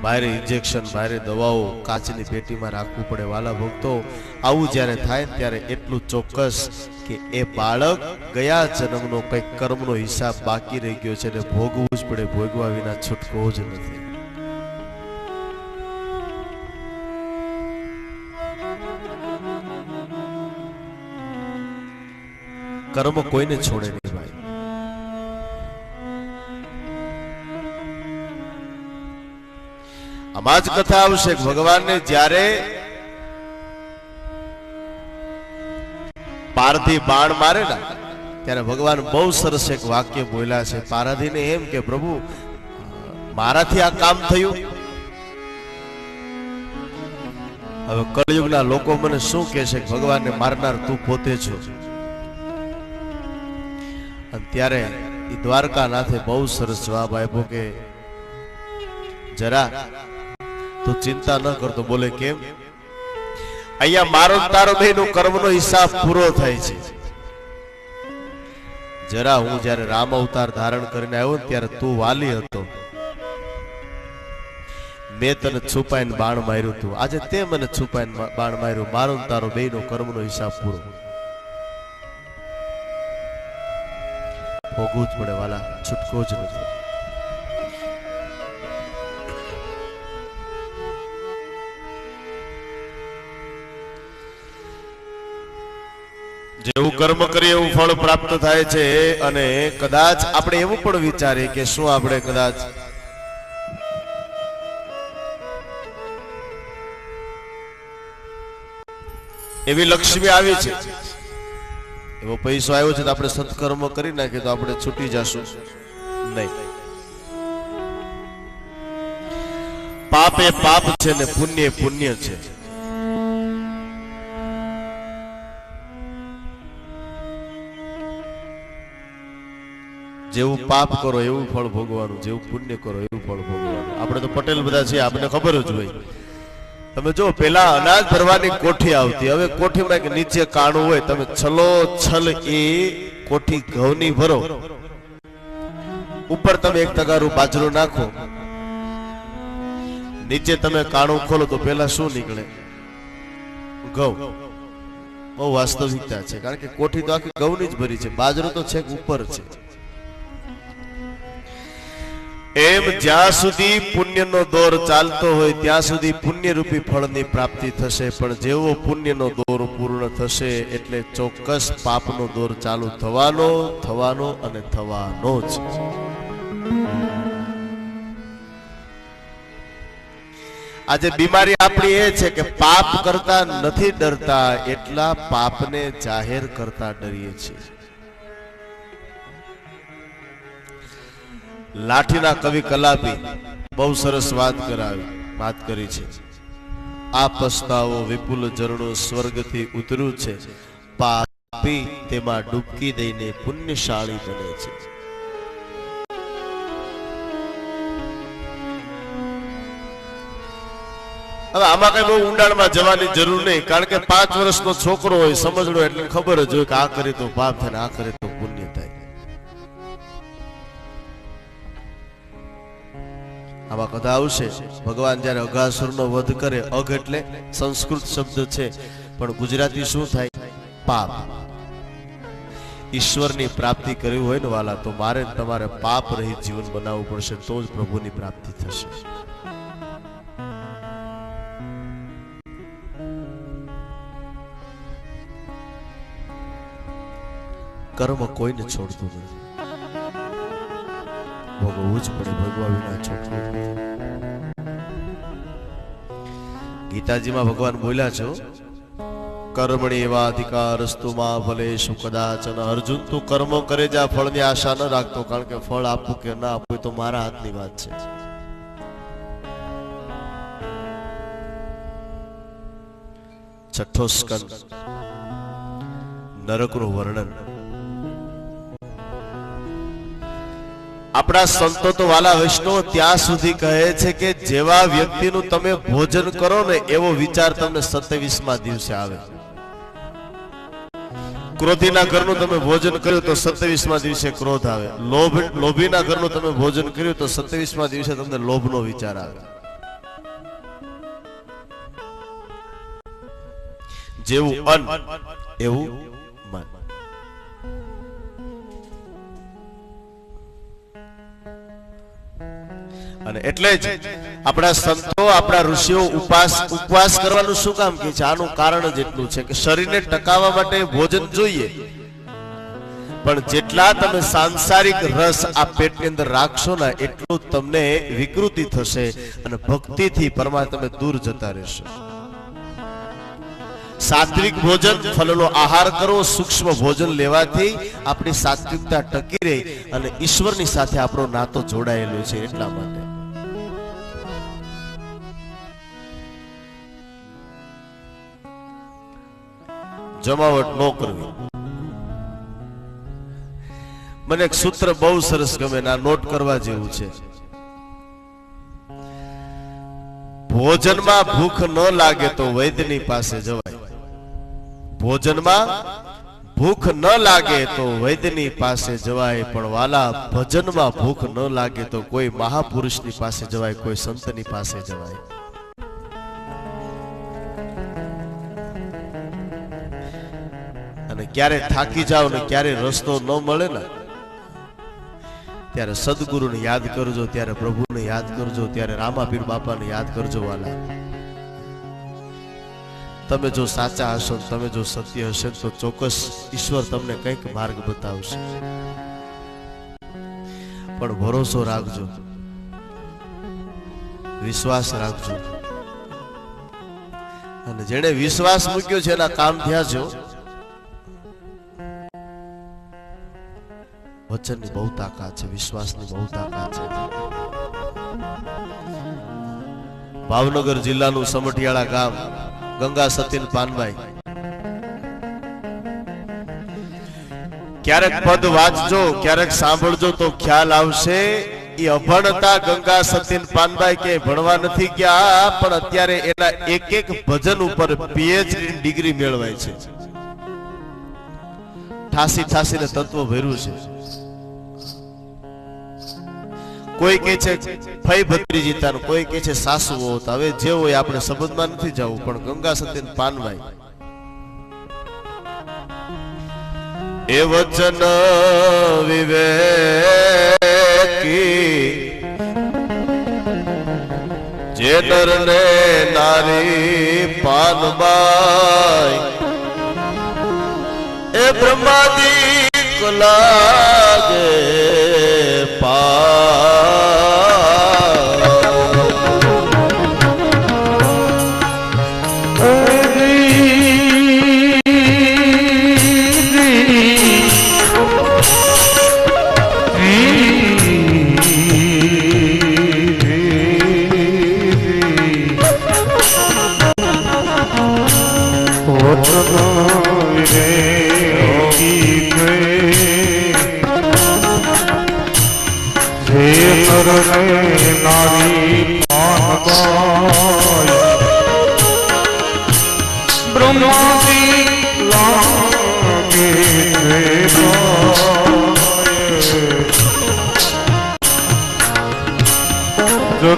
ભારે ઇન્જેક્શન, ભારે દવાઓ કાચની પેટીમાં રાખવું પડે. વાલા ભક્તો, આવું જ્યારે થાય ત્યારે એટલું ચોક્કસ કે એ બાળક ગયા જન્મનો કંઈક કર્મનો હિસાબ બાકી રહી ગયો છે અને ભોગવું જ પડે. ભોગવા વિના છૂટકો જ નથી. કર્મ કોઈને છોડે નહીં ભાઈ. આમાં જ કથા આવશે કે ભગવાનને જ્યારે પારધી બાણ મારે ને ત્યારે ભગવાન બહુ સરસ એક વાક્ય બોલ્યા છે. પારધીને એમ કે પ્રભુ, મારાથી આ કામ થયું. હવે કળયુગના લોકો મને શું કહે છે કે ભગવાનને મારનાર તું પોતે છો. અને ત્યારે એ દ્વારકાનાથે બહુ સરસ જવાબ આપ્યો કે જરા તું ચિંતા ન કરતો. બોલે કેમ? અહીંયા મારો તારો બેનો કર્મનો હિસાબ પૂરો થાય છે. જરા હું જ્યારે રામ અવતાર ધારણ કરીને આવ્યો ત્યારે તું વાલી હતો, મેં તને છુપાઈને બાણ માર્યું તું. આજે તે મને છુપાઈને બાણ માર્યું. મારો તારો બેનો કર્મનો હિસાબ પૂરો. ભોગવું જ પડે વાલા, છૂટકો જ નથી. જેવું કર્મ કરીએ એવું ફળ પ્રાપ્ત થાય છે. અને કદાચ આપણે એવું પણ વિચારીએ કે શું આપણે કદાચ એવી લક્ષ્મી આવી છે, એવો પૈસો આવ્યો છે તો આપણે સત્કર્મ કરી નાખીએ તો આપણે છૂટી જશું? નહીં. પાપ એ પાપ છે ને પુણ્ય એ પુણ્ય છે. જેવું પાપ કરો એવું ફળ ભોગવાનું, જેવું પુણ્ય કરો એવું ફળ ભોગવાનું. આપણે તો પટેલ બધા છીએ, આપણને ખબર જ હોય. તમે જો પેલા અનાજ ભરવાની કોઠી આવતી, હવે કોઠીમાં કે નીચે કાણું હોય, તમે છલો છલ એ કોઠી ઘઉંની ભરો, ઉપર તમે 1 તગારું બાજરો નાખો, નીચે તમે કાણું ખોલો તો પેલા શું નીકળે? ઘઉં. બહુ વાસ્તવિકતા છે, કારણ કે કોઠી તો આખી ઘઉંની જ ભરી છે, બાજરો તો છેક ઉપર છે. એમ જ્યાં સુધી પુણ્યનો દોર ચાલતો હોય ત્યાં સુધી પુણ્યરૂપી ફળની પ્રાપ્તિ થશે, પણ જેવો પુણ્યનો દોર પૂર્ણ થશે એટલે ચોક્કસ પાપનો દોર ચાલુ થવાનો અને થવાનો જ. આજે બીમારી આપણી એ છે કે પાપ કરતા નથી ડરતા, એટલા પાપને જાહેર કરતા ડરીએ છીએ. લાઠીના કવિ કલાપી બહુ સરસ વાત કરી છે. આ પસ્તાવો વિપુલ ઝરણું સ્વર્ગથી ઉતર્યું છે, પાપી તેમાં ડૂબકી દઈને પુણ્યશાળી બને છે. હવે આમાં કઈ બહુ ઊંડાણમાં જવાની જરૂર નહીં, કારણ કે 5 વર્ષનો છોકરો હોય સમજણો એટલે ખબર જ હોય કે આ કરે તો પાપ થાય, આ કરે તો પુણ્ય થાય. આમાં કથા આવશે, ભગવાન જયારે અઘાસુરનો વધ કરે, અઘ એટલે સંસ્કૃત શબ્દ છે પણ ગુજરાતી શું થાય? પાપ. ઈશ્વરની પ્રાપ્તિ કરવી હોય ને વાલા, તો મારે તમારે પાપ રહિત જીવન બનાવવું પડશે, તો જ પ્રભુની પ્રાપ્તિ થશે. કર્મ કોઈને છોડતું નથી, ભોગવવું જ પડે, ભગવા વિના છોડતું નથી. ગીતાજીમાં ભગવાન બોલ્યા છો, કર્મણી એવા અધિકારસ્તુ માં ફલેષુ કદાચન. અર્જુન, તું કર્મો કરે જા, ફળની આશા ન રાખતો, કારણ કે ફળ આપવું કે ના આપવું તો મારા હાથની વાત છે. છઠ્ઠો સ્કંદ, નરકનું વર્ણન. આપણા સંતો તો વાલા વૈષ્ણવ ત્યાં સુધી કહે છે કે જેવા વ્યક્તિનું તમે ભોજન કરો ને એવો વિચાર તમને 27મા દિવસે આવે. ક્રોધીના ઘરનું તમે ભોજન કર્યું તો 27મા દિવસે ક્રોધ આવે. લોભીના ઘરનું તમે ભોજન કર્યું તો 27મા દિવસે તમને લોભનો વિચાર આવે. જેવું અન્ન એવું મન. અને એટલે જ આપણા સંતો, આપણા ઋષિઓ ઉપવાસ કરવાનું શું કામ કહે છે? આનું કારણ જ એટલું છે કે શરીરને ટકાવવા માટે ભોજન જોઈએ, પણ જેટલા તમે સાંસારિક રસ આ પેટની અંદર રાખશો ને એટલું તમને વિકૃતિ થશે અને ભક્તિથી પરમાત્મા તમે દૂર જતા રહેશો. સાત્વિક ભોજન, ફળનો આહાર કરો, સૂક્ષ્મ ભોજન લેવાથી આપણી સાત્વિકતા ટકી રહે અને ઈશ્વરની સાથે આપણો નાતો જોડાયેલો છે. એટલા માટે જમાવટ ન કરવી. મને એક સૂત્ર બહુ સરસ ગમે, ના નોટ કરવા જેવું છે. ભોજનમાં ભૂખ ન લાગે તો વૈદ્યની પાસે જવાય. ભોજનમાં ભૂખ ન લાગે તો વૈદ્યની પાસે જવાય, પણ વાલા ભજનમાં ભૂખ ન લાગે તો કોઈ મહાપુરુષની પાસે જવાય, કોઈ સંતની પાસે જવાય. અને ક્યારે થાકી જાવ ને ક્યારે રસ્તો ન મળે ને ત્યારે સદગુરુને યાદ કરજો, ત્યારે પ્રભુને યાદ કરજો, ત્યારે રામાપીર બાપાને યાદ કરજો. વાલા, તમે જો સાચા હશો, તમે જો સત્ય હશે તો ચોક્કસ ઈશ્વર તમને કંઈક માર્ગ બતાવશે. પણ ભરોસો રાખજો, વિશ્વાસ રાખજો. અને જેણે વિશ્વાસ મૂક્યો છે એના કામ થયા છે. વચનની બહુ તાકાત છે, વિશ્વાસની બહુ તાકાત છે. ભાવનગર જિલ્લાનું સમટિયાળા ગામ, ગંગા સતીન પાનભાઈ. ક્યારેક પદ વાંચજો, ક્યારેક સાંભળજો તો ખ્યાલ આવશે. એ અભણતા ગંગા સતીન પાનભાઈ કે ભણવા નથી ગયા, પણ અત્યારે એના એક ભજન ઉપર પીએચડી ડિગ્રી મેળવાય છે. ઠાસીને તત્વ ભર્યું છે. કોઈ કે છે ફઈ ભત્રીજીતા, કોઈ કે છે સાસુઓ. હવે જે હોય આપણે સંબંધમાં નથી જવું, પણ ગંગા સતીન પાનભાઈ એ વચન વિવેકી જે નર ને નારી પાનબાઈ એ બ્રહ્માદિક લાગે નારી બ્રહ્માજી લાગે જો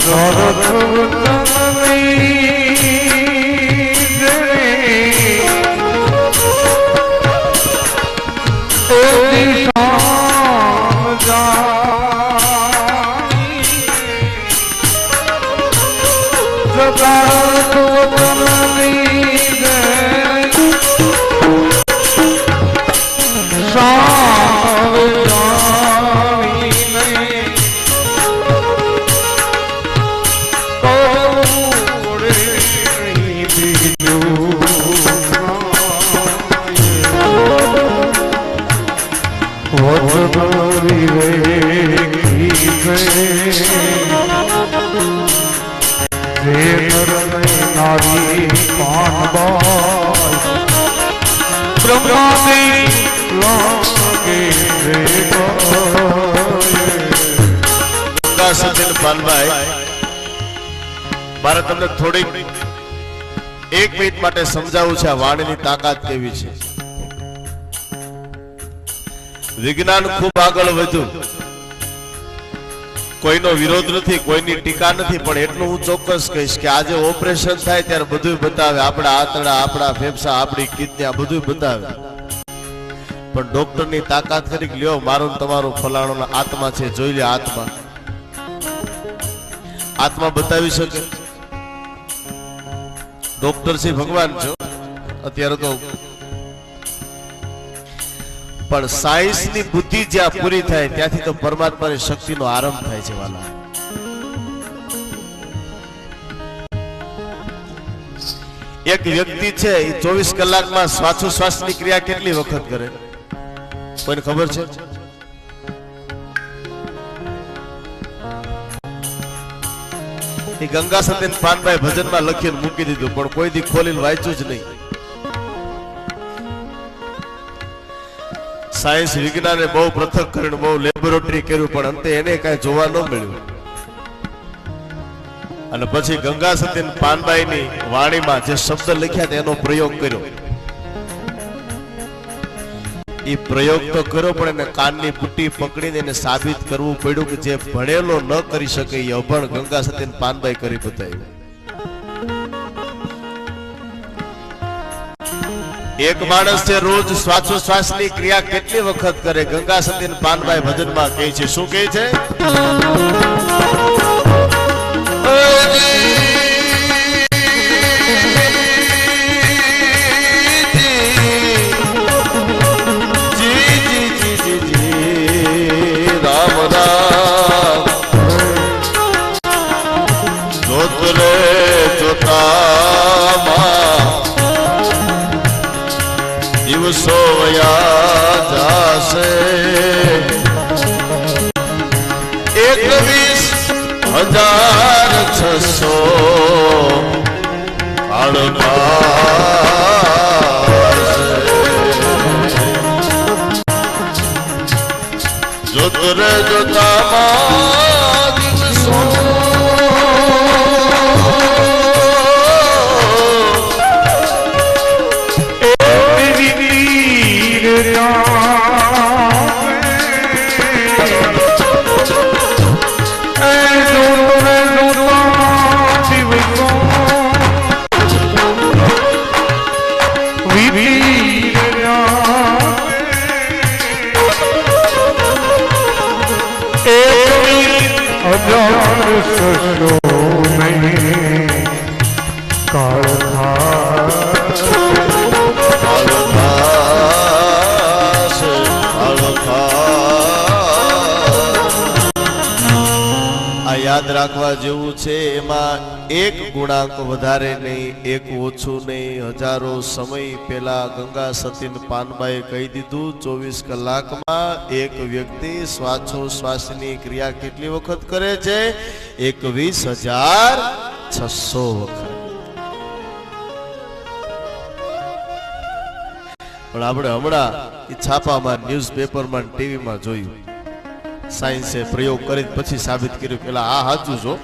નારી પાનબાઈ બ્રહ્માજી લાગે ગંગા સતીન પાનબાઈ મારે તમને થોડીક 1 મિનિટ માટે સમજાવવું છે આ વાણીની તાકાત કેવી છે. વિજ્ઞાન ખૂબ આગળ વધ્યું, કોઈનો વિરોધ નથી, કોઈની ટીકા નથી, પણ એટલું હું ચોક્કસ કહીશ કે આજે ઓપરેશન થાય ત્યારે બધું બતાવે, આપણા આંતરડા, આપણા ફેફસા, આપણી કિડની, બધું બતાવે, પણ ડોક્ટરની તાકાત કરી કે લ્યો મારું ને તમારું ફલાણોનો આત્મા છે, જોઈ લે આત્મા. આત્મા બતાવી શકે? ડોક્ટર છે ભગવાન છો અત્યારે તો, પણ સાયન્સની બુદ્ધિ જ્યાં પૂરી થાય ત્યાંથી તો પરમાત્માની શક્તિનો આરંભ થાય છે વાલા. એક વ્યક્તિ છે એ 24 કલાકમાં શ્વાસોશ્વાસની ક્રિયા કેટલી વખત કરે કોઈને ખબર છે? એ ગંગા સતીન પાનભાઈ ભજનમાં લખીને મૂકી દીધું, પણ કોઈ દી ખોલીને વાંચ્યું જ નહીં. સાયન્સ વિજ્ઞાને બહુ પૃથક કરીને બહુ લેબોરેટરી કર્યું, પણ અંતે એને કઈ જોવા ન મળ્યું. અને પછી ગંગા સતીન પાનબાઈની વાણીમાં જે શબ્દ લખ્યા હતા એનો પ્રયોગ કર્યો. એ પ્રયોગ તો કર્યો, પણ એને કાનની પુટ્ટી પકડીને એને સાબિત કરવું પડ્યું કે જે ભણેલો ન કરી શકે એ અભણ ગંગા સતીન પાનબાઈ કરી બતાવ્યું. એક માણસ છે રોજ શ્વાસોશ્વાસની ક્રિયા કેટલી વખત કરે? ગંગા સતીન પાનબાઈ ભજનમાં કહે છે, શું કહે છે? રામ રામ જોત રે જોતામાં દિવસો વયા જાશે, 21,600 જોત રે જોતામાં દિવસો એક યાદ રાખવા જેવું છે. એમાં એક ગુણાંક વધારે નહીં, એક ઓછું નહીં. હજારો સમય પહેલા ગંગા સતીન પાનબાએ કહી દીધું 24 કલાકમાં એક વ્યક્તિ શ્વાસોશ્વાસની ક્રિયા કેટલી વખત કરે છે? 21,600 વખત. પણ આપણે હમણાં છાપામાં, ન્યૂઝપેપરમાં, ટીવીમાં જોયું. સાયન્સે પ્રયોગ કરી પછી સાબિત કર્યું કે આ સાચું છો.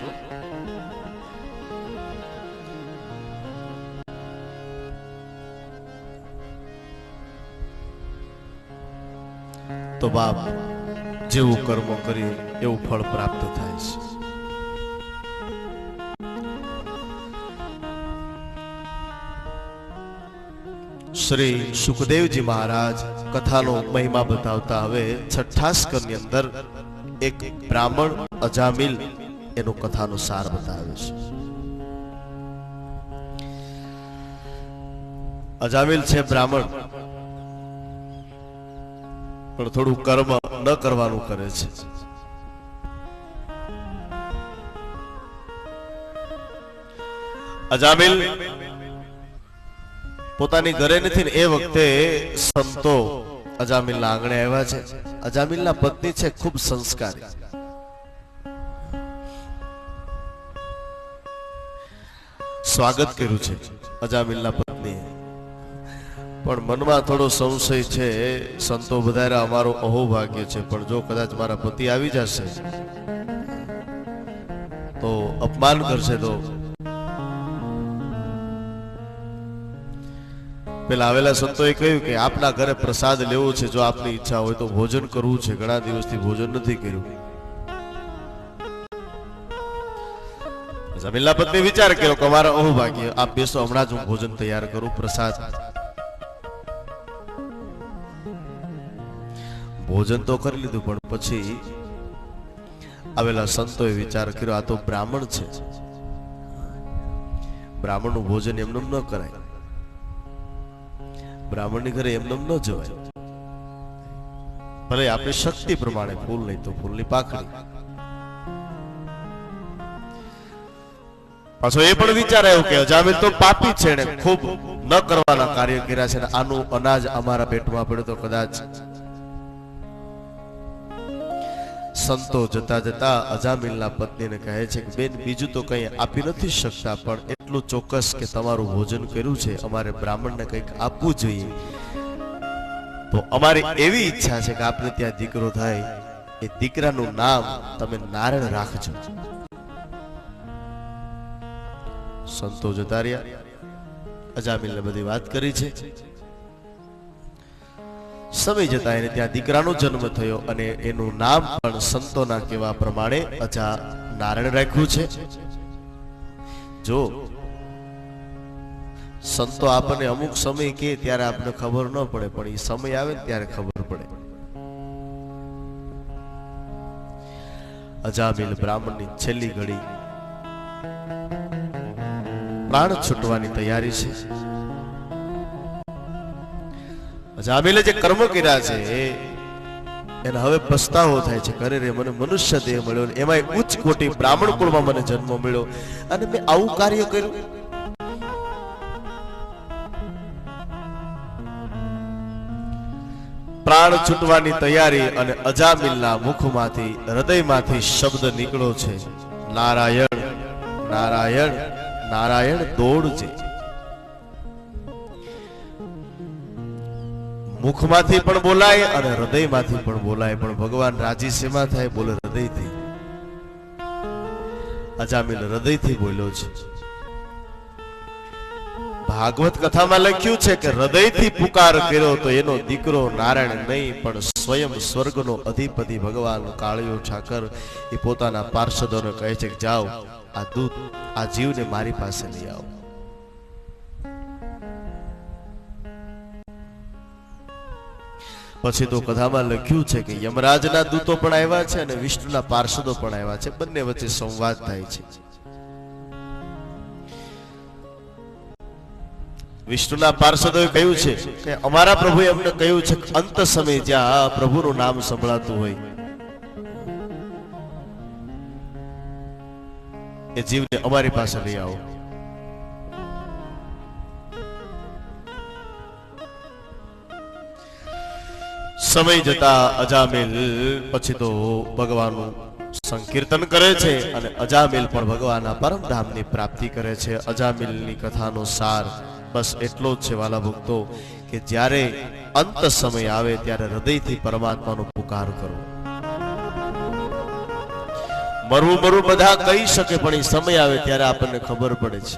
તો બાપ જેવું કર્મ કરીએ એવું ફળ પ્રાપ્ત થાય છે. શ્રી સુખદેવજી મહારાજ કથાનો મહિમા બતાવતા હવે 6ઠ્ઠા સ્કંદની અંદર એક બ્રાહ્મણ અજામિલ એનો કથાનો સાર બતાવે છે. અજામિલ છે બ્રાહ્મણ, પણ થોડું કર્મ ન કરવાનું કરે છે. અજામિલ પોતાની ઘરે નથી ને એ વખતે સંતો અજામિલના આંગણે આવ્યા છે. અજામિલના પત્ની છે ખૂબ સંસ્કારી. સ્વાગત કર્યું છે અજામિલના પત્નીએ, પણ મનમાં થોડો સંશય છે. સંતો બધારા અમારો અહોભાગ્ય છે, પણ જો કદાચ મારા પતિ આવી જશે તો અપમાન કરશે. તો પેલા આવેલા સંતોએ કહ્યું કે આપના ઘરે પ્રસાદ લેવો છે, જો આપની ઈચ્છા હોય તો ભોજન કરવું છે. ઘણા દિવસથી ભોજન નથી કર્યું. અજામિલના પત્ની વિચાર કર્યો કે અમારા અહોભાગ્ય, આપ બેસો, હમણાં જ હું ભોજન તૈયાર કરું, પ્રસાદ. ભોજન તો કરી લીધું, પણ પછી આવેલા સંતોએ વિચાર કર્યો આ તો બ્રાહ્મણ છે, બ્રાહ્મણનું ભોજન એમને ન કરાય, બ્રાહ્મણની ઘરે એમને ન જવાય. ભલે આપણી શક્તિ પ્રમાણે, ફૂલ નહીં તો ફૂલની પાખડી. પાછો એ પણ વિચાર આવ્યો કે અજામિલ તો પાપી છે, ને ખૂબ ન કરવાના કાર્ય કર્યા છે, ને આનું અનાજ અમારા પેટમાં પડે તો કદાચ. સંતો જતા જતા અજામિલના પત્નીને કહે છે કે બેન, બીજું તો કંઈ આપી નથી શકતા, પણ એટલું ચોક્કસ કે તમારું ભોજન કર્યું છે, અમારે બ્રાહ્મણને કંઈક આપવું જોઈએ. તો અમારી એવી ઈચ્છા છે કે આપને ત્યાં દીકરો થાય, એ દીકરાનું નામ તમે નારાયણ રાખજો. સંતો જતા રહ્યા. અજામિલને બધી વાત કરી છે. સમય જતા એને ત્યાં દીકરાનો જન્મ થયો, અને એનું નામ પણ સંતોના કહેવા પ્રમાણે નારાયણ રાખ્યું છે. જો સંતો આપણને અમુક સમય કે ત્યારે આપણને ખબર ન પડે, પણ એ સમય આવે ને ત્યારે ખબર પડે. અજામિલ બ્રાહ્મણની છેલ્લી ઘડી પ્રાણ છૂટવાની તૈયારી છે. અજામિલે જે કર્મ કર્યા છે એને હવે પસ્તાવો થાય છે. કરે રે, મને મનુષ્ય દેહ મળ્યો, એમાં ઉચ્ચ કોટી બ્રાહ્મણ કુળમાં મને જન્મ મળ્યો, અને મેં આવું કાર્ય કર્યું. પ્રાણ છૂટવાની તૈયારી, અને અજામિલના મુખમાંથી, હૃદયમાંથી શબ્દ નીકળ્યો છે, નારાયણ નારાયણ નારાયણ. દોડજે. મુખમાંથી પણ બોલાય અને હૃદયમાંથી પણ બોલાય, પણ ભગવાન રાજી શેમાં થાય? બોલે હૃદયથી. અજામિલ હૃદયથી બોલ્યો છે. ભાગવત કથામાં લખ્યું છે કે હૃદયથી પુકાર કર્યો તો એનો દીકરો નારાયણ નહીં, પણ સ્વયં સ્વર્ગનો અધિપતિ ભગવાન કાળિયો ઠાકર એ પોતાના પાર્ષદોને કહે છે કે જાઓ, આ દૂત, આ જીવને મારી પાસે લઈ આવો. પછી તો કથામાં લખ્યું છે કે યમરાજના દૂતો પણ આવ્યા છે અને વિષ્ણુના પાર્ષદો પણ આવ્યા છે. બંને વચ્ચે સંવાદ થાય છે. વિષ્ણુના પાર્ષદોએ કહ્યું છે કે અમારા પ્રભુએ અમને કહ્યું છે કે અંત સમય જ્યાં પ્રભુનું નામ સંભળાતું હોય એ જીવને અમારી પાસે લઈ આવો. સમય જતા અજામિલ પછી તો ભગવાનનું સંકીર્તન કરે છે અને અજામિલ પણ ભગવાનના પરમધામની પ્રાપ્તિ કરે છે. અજામિલની કથાનો સાર બસ એટલો જ છે વાલા ભક્તો કે જ્યારે અંત સમય આવે ત્યારે હૃદયથી પરમાત્માનો પુકાર કરો. મરવું મરવું બધા કહી શકે પણ એ સમય આવે ત્યારે આપણને ખબર પડે છે.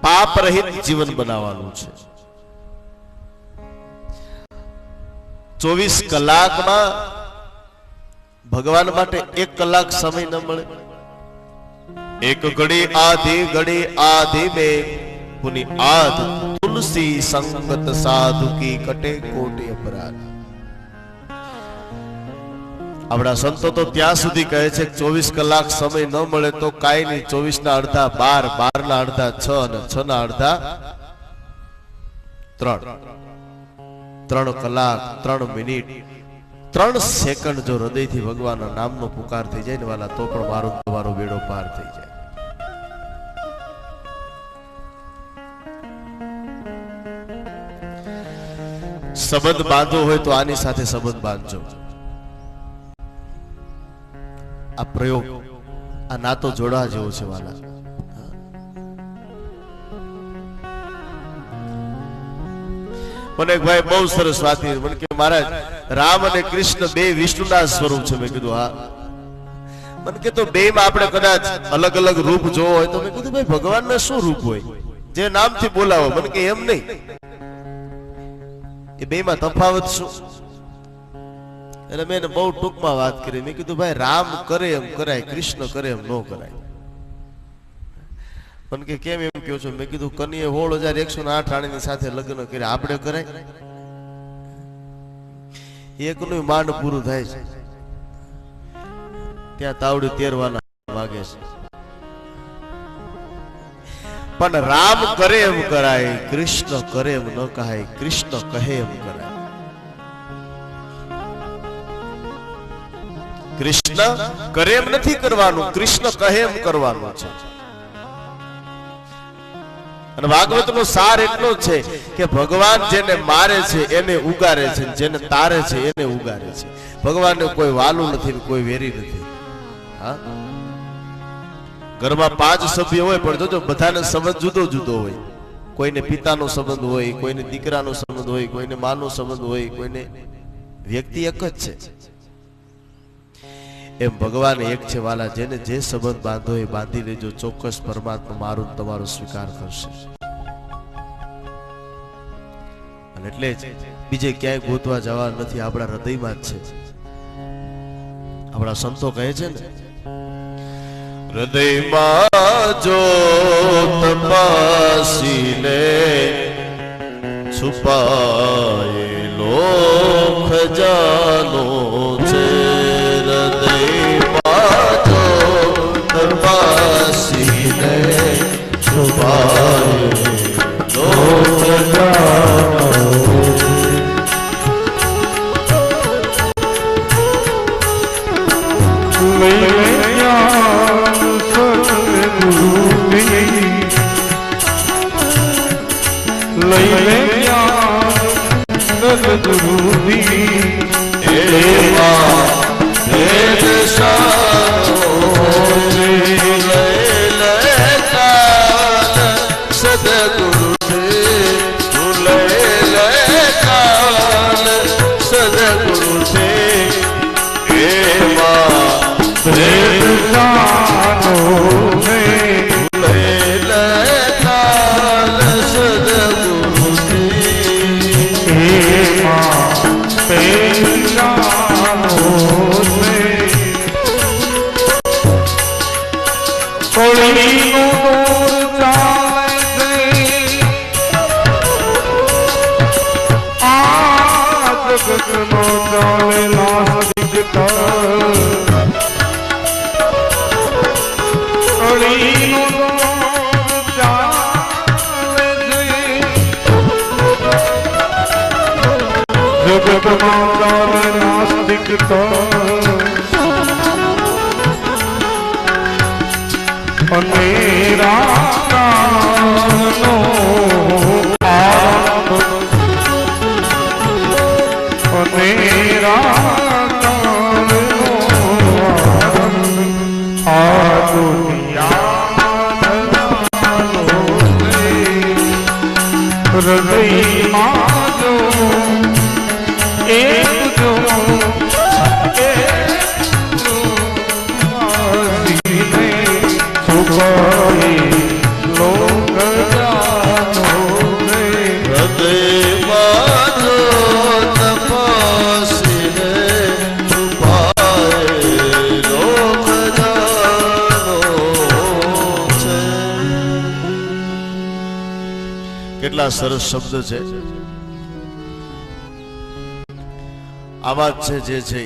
પાપ રહિત જીવન બનાવવાનું છે. 24 કલાકમાં ભગવાન માટે 1 કલાક સમય ન મળે. એક ઘડી આધી में पुनि आध तुलसी संगत साधु की कटे कोटि अपराध. આપણા સંતો તો ત્યાં સુધી કહે છે કે 24 કલાક સમય ન મળે તો કાઈ નહીં, 24 ના અડધા 12, 12 ના અડધા 6 અને 6 ના અડધા 3. 3 કલાક 3 મિનિટ 3 સેકન્ડ જો હૃદયથી ભગવાનના નામનો પુકાર થઈ જાય ને વાલા, તો પણ મારો તમારો બેડો પાર થઈ જાય. સંબંધ બાંધવો હોય તો આની સાથે સંબંધ બાંધજો. આ પ્રયોગ, આ નાતો જોડવા જેવો છે વાલા. મને એક ભાઈ બહુ સરસ વાત કરી. મને કે મહારાજ, રામ અને કૃષ્ણ બે વિષ્ણુના સ્વરૂપ છે. મેં કીધું હા. મને કે તો બે માં આપણે કદાચ અલગ અલગ રૂપ જોવો હોય તો મેં કીધું ભાઈ ભગવાનના શું રૂપ હોય જે નામથી બોલાવો? મને કે એમ નહીં, એ બે માં તફાવત શું? એટલે મેં બહુ ટૂંકમાં વાત કરી. મેં કીધું ભાઈ રામ કરે એમ કરાય, કૃષ્ણ કરે એમ ન કરાય. પણ કે કેમ એમ કહો છો? મેં કીધું કનીએ 16,108 રાણીની સાથે લગ્ન કર્યા, આપણે કરાય? એકનું માંડ પૂરું થાય છે ત્યાં તાવડી 13 વાના વાગે છે. પણ રામ કરે એમ કરાય, કૃષ્ણ કરે એમ ન કહાય, કૃષ્ણ કહે એમ કરાય. કૃષ્ણ કરે એમ નથી કરવાનું, કૃષ્ણ કહે એમ કરવાનું છે. અને ભાગવતનો સાર એટલો જ છે કે ભગવાન જેને મારે છે એને ઉગારે છે, જેને તારે છે એને ઉગારે છે. ભગવાનને કોઈ વાલું નથી, કોઈ વેરી નથી. હા, ઘરમાં 5 સભ્ય હોય પણ જોજો બધાને સંબંધ જુદો જુદો હોય. કોઈને પિતાનો સંબંધ હોય, કોઈને દીકરાનો સંબંધ હોય, કોઈને માનો સંબંધ હોય, કોઈને વ્યક્તિ એક જ છે. એમ ભગવાન એક છે વાલા. જેને જે સંબંધ બાંધો એ બાંધી લેજો, ચોક્કસ પરમાત્મા મારું તમારો સ્વીકાર કરશે. અને એટલે જ બીજે ક્યાંય ગોતવા જવા નથી, આપણા હૃદયમાં જ છે. આપણા સંતો કહે છે ને, હૃદયમાં જો તપાસી લે છુપાયેલો ખજાનો છે. જગતમાં ચાલે નાસ્તિકતા અને રામનો આરંભ અને રામનો આરંભ આ દુનિયાનો હૃદયમાં જો એક જો કેટલા સરસ શબ્દ છે. આવા જ છે જે છે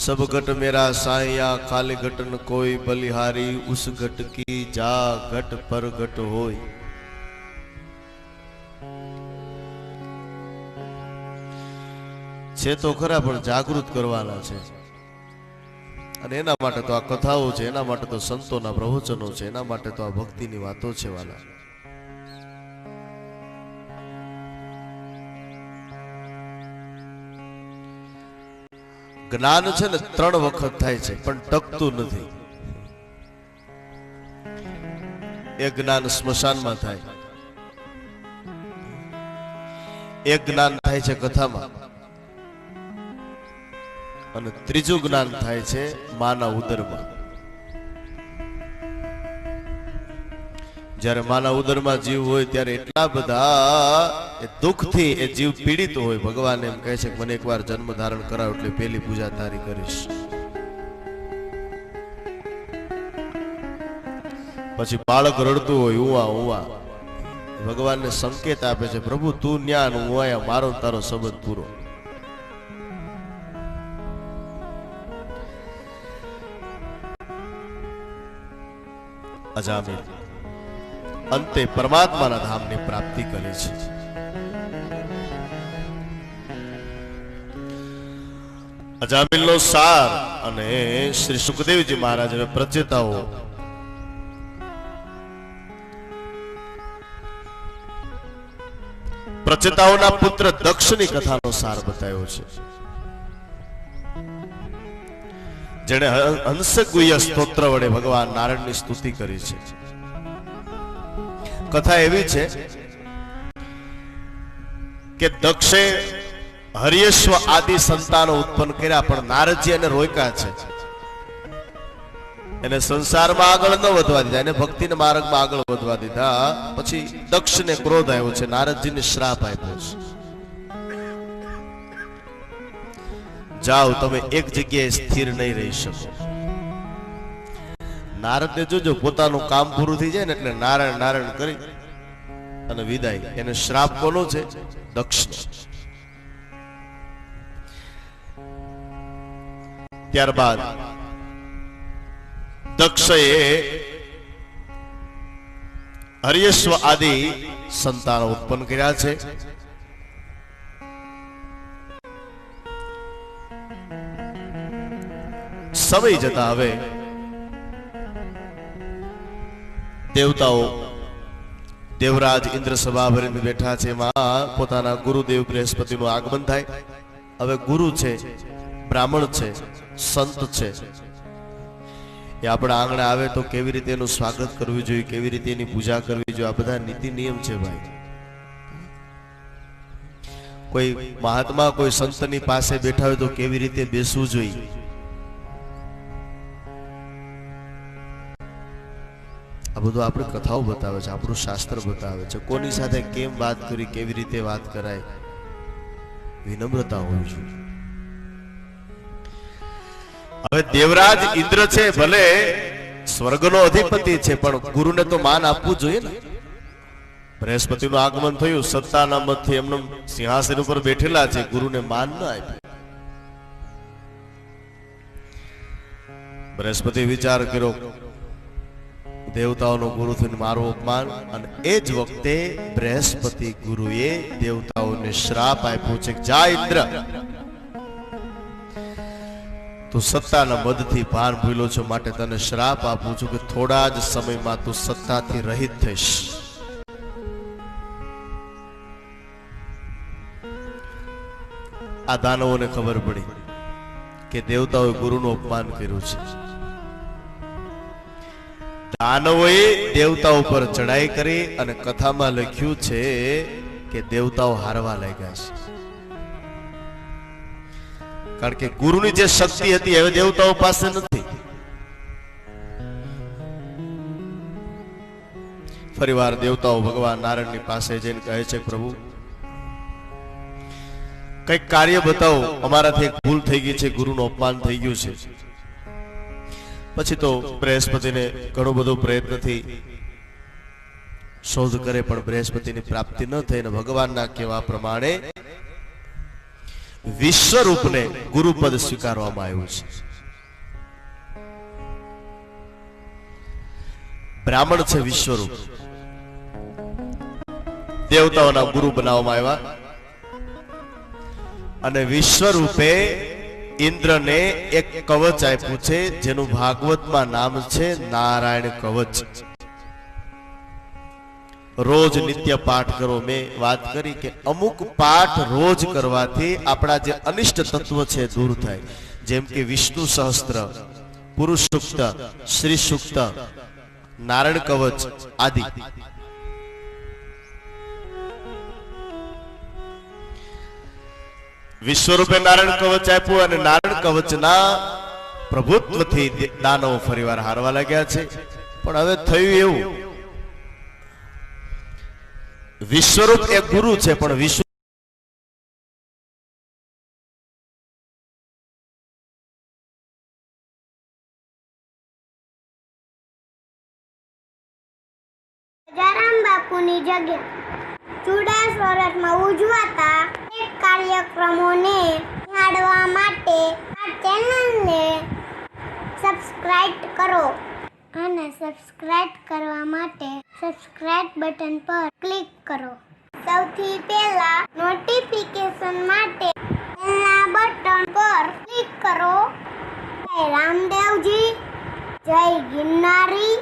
सब घट मेरा साया खाली घट न कोई बलिहारी उस घट की जा घट पर घट होय. છે તો ખરા પણ જાગૃત કરવાના છે અને એના માટે તો આ કથાઓ છે, એના માટે તો સંતોના પ્રવચનો છે, એના માટે તો આ ભક્તિની વાતો છે. વાલા જ્ઞાન છે ને 3 વખત થાય છે પણ ટકતું નથી. એક જ્ઞાન સ્મશાનમાં થાય, એક જ્ઞાન થાય છે કથામાં અને ત્રીજું જ્ઞાન થાય છે માના ઉદરમાં. જ્યારે માના ઉદરમાં જીવ હોય ત્યારે એટલા બધા દુઃખથી એ જીવ પીડિત હોય. ભગવાન એમ કહે છે કે મને એકવાર જન્મ ધારણ કરાવ એટલે પહેલી પૂજા તારી કરીશ. પછી બાળક રડતું હોય ઉવા ઉવા, ભગવાનને સંકેત આપે છે પ્રભુ તું ન્યા હું આયા, મારો તારો સંબંધ પૂરો. અજામિલ અંતે પરમાત્માના ધામની પ્રાપ્તિ કરે છે. અજામિલનો સાર અને શ્રી સુખદેવજી મહારાજ પ્રચેતાઓના પુત્ર દક્ષની કથાનો સાર બતાવ્યો છે. જેણે હંસગુહ્ય સ્તોત્ર વડે ભગવાન નારાયણની સ્તુતિ કરી છે. કથા એવી છે કે દક્ષે હરિયશ્વ આદિ સંતાનો ઉત્પન્ન કર્યા પણ નારદજી એને રોક્યા છે. એને સંસારમાં આગળ ન વધવા દીધા, એને ભક્તિના માર્ગમાં આગળ વધવા દીધા. પછી દક્ષને ક્રોધ આવ્યો છે, નારદજીને શ્રાપ આપ્યો છે, જાઓ તમે એક જગ્યાએ સ્થિર નહીં રહી શકો. નારદને જોજો પોતાનું કામ પૂરું થઈ જાય ને એટલે નારાયણ નારાયણ કરી અને વિદાય. એને શ્રાપ કોનો છે? દક્ષનો. ત્યારબાદ દક્ષએ હરિયશ્વ આદિ સંતાનો ઉત્પન્ન કર્યા છે. સમય જતા હવે દેવતાઓ દેવરાજ ઇન્દ્ર સભા ભરીને બેઠા છે. એમાં પોતાના ગુરુદેવ બૃહસ્પતિનું આગમન થાય. હવે ગુરુ છે, બ્રાહ્મણ છે, સંત છે, એ આપણા આંગણે આવે તો કેવી રીતે એનું સ્વાગત કરવું જોઈએ, કેવી રીતે એની પૂજા કરવી જોઈએ, આ બધા નીતિ નિયમ છે ભાઈ. કોઈ મહાત્મા કોઈ સંતની પાસે બેઠા હોય તો કેવી રીતે બેસવું જોઈએ, આ બધું આપણે કથાઓ બતાવે છે, આપણું શાસ્ત્ર બતાવે છે. કોની સાથે કેમ વાત કરી, કેવી રીતે વાત કરાય, વિનમ્રતા હોવી જોઈએ. હવે દેવરાજ ઇન્દ્ર છે, ભલે સ્વર્ગનો અધિપતિ છે, પણ ગુરુને તો માન આપવું જોઈએ ને. બૃહસ્પતિનું આગમન થયું, સત્તાના મતથી એમને સિંહાસન ઉપર બેઠેલા છે, ગુરુને માન ન આપ્યું. બૃહસ્પતિ વિચાર કર્યો, દેવતાઓનો ગુરુ થઈને મારું અપમાન, અને એ જ વખતે બૃહસ્પતિ ગુરુએ દેવતાઓને શ્રાપ આપ્યો છે કે જા ઇન્દ્ર, તું સત્તાના મદથી ભાન ભૂલ્યો છો, માટે તને શ્રાપ આપું છું કે થોડા જ સમયમાં તું સત્તાથી રહિત થઈશ. આ દાનવોને ખબર પડી કે દેવતાઓએ ગુરુનું અપમાન કર્યું છે. દાનવોએ દેવતાઓ પર ચડાઈ કરી અને કથામાં લખ્યું છે કે દેવતાઓ હારવા લાગ્યા છે. કારણ કે ગુરુની જે શક્તિ હતી હવે દેવતાઓ પાસે નથી. ફરીવાર દેવતાઓ ભગવાન નારાયણની પાસે જઈને કહે છે, પ્રભુ કઈક કાર્ય બતાવો, અમારાથી એક ભૂલ થઈ ગઈ છે, ગુરુનું અપમાન થઈ ગયું છે. પછી તો બૃહસ્પતિને ઘણો બધો પ્રયત્નથી શોધ કરે પણ બૃહસ્પતિની પ્રાપ્તિ ન થઈ, અને ભગવાનના કહેવા પ્રમાણે વિશ્વરૂપને ગુરુપદ સ્વીકારવામાં આવ્યું છે. બ્રાહ્મણ છે વિશ્વરૂપ, દેવતાઓના ગુરુ બનાવવામાં આવ્યા, અને વિશ્વરૂપે ઇન્દ્રને એક કવચ આપ્યું છે જેનું ભાગવતમાં નામ છે નારાયણ કવચ. રોજ નિત્ય પાઠ કરો. મેં વાત કરી કે અમુક પાઠ રોજ કરવાથી આપણા જે અનિષ્ટ તત્વ છે દૂર થાય, જેમ કે વિષ્ણુ સહસ્ત્ર, પુરુષ સૂક્ત, શ્રી સૂક્ત, નારાયણ કવચ આદિ. વિશ્વરૂપે નારાયણ કવચ આપ્યું, અને નારાયણ કવચના પ્રભુત્વથી દાનવો ફરીવાર હારવા લાગ્યા છે. પણ હવે થયું એવું, વિશ્વરૂપ એક ગુરુ છે, પણ વિશ્વ રાજારામ બાપુની જગ્યા ચુડાસવરમાં ઉજવાતા અનેક કાર્યક્રમોને નિહાળવા માટે આ ચેનલને સબસ્ક્રાઇબ કરો, અને સબસ્ક્રાઇબ કરવા માટે સબસ્ક્રાઇબ બટન પર ક્લિક કરો. સૌથી પહેલા નોટિફિકેશન માટે બેલના બટન પર ક્લિક કરો. જય રામદેવજી, જય ગિરનારી.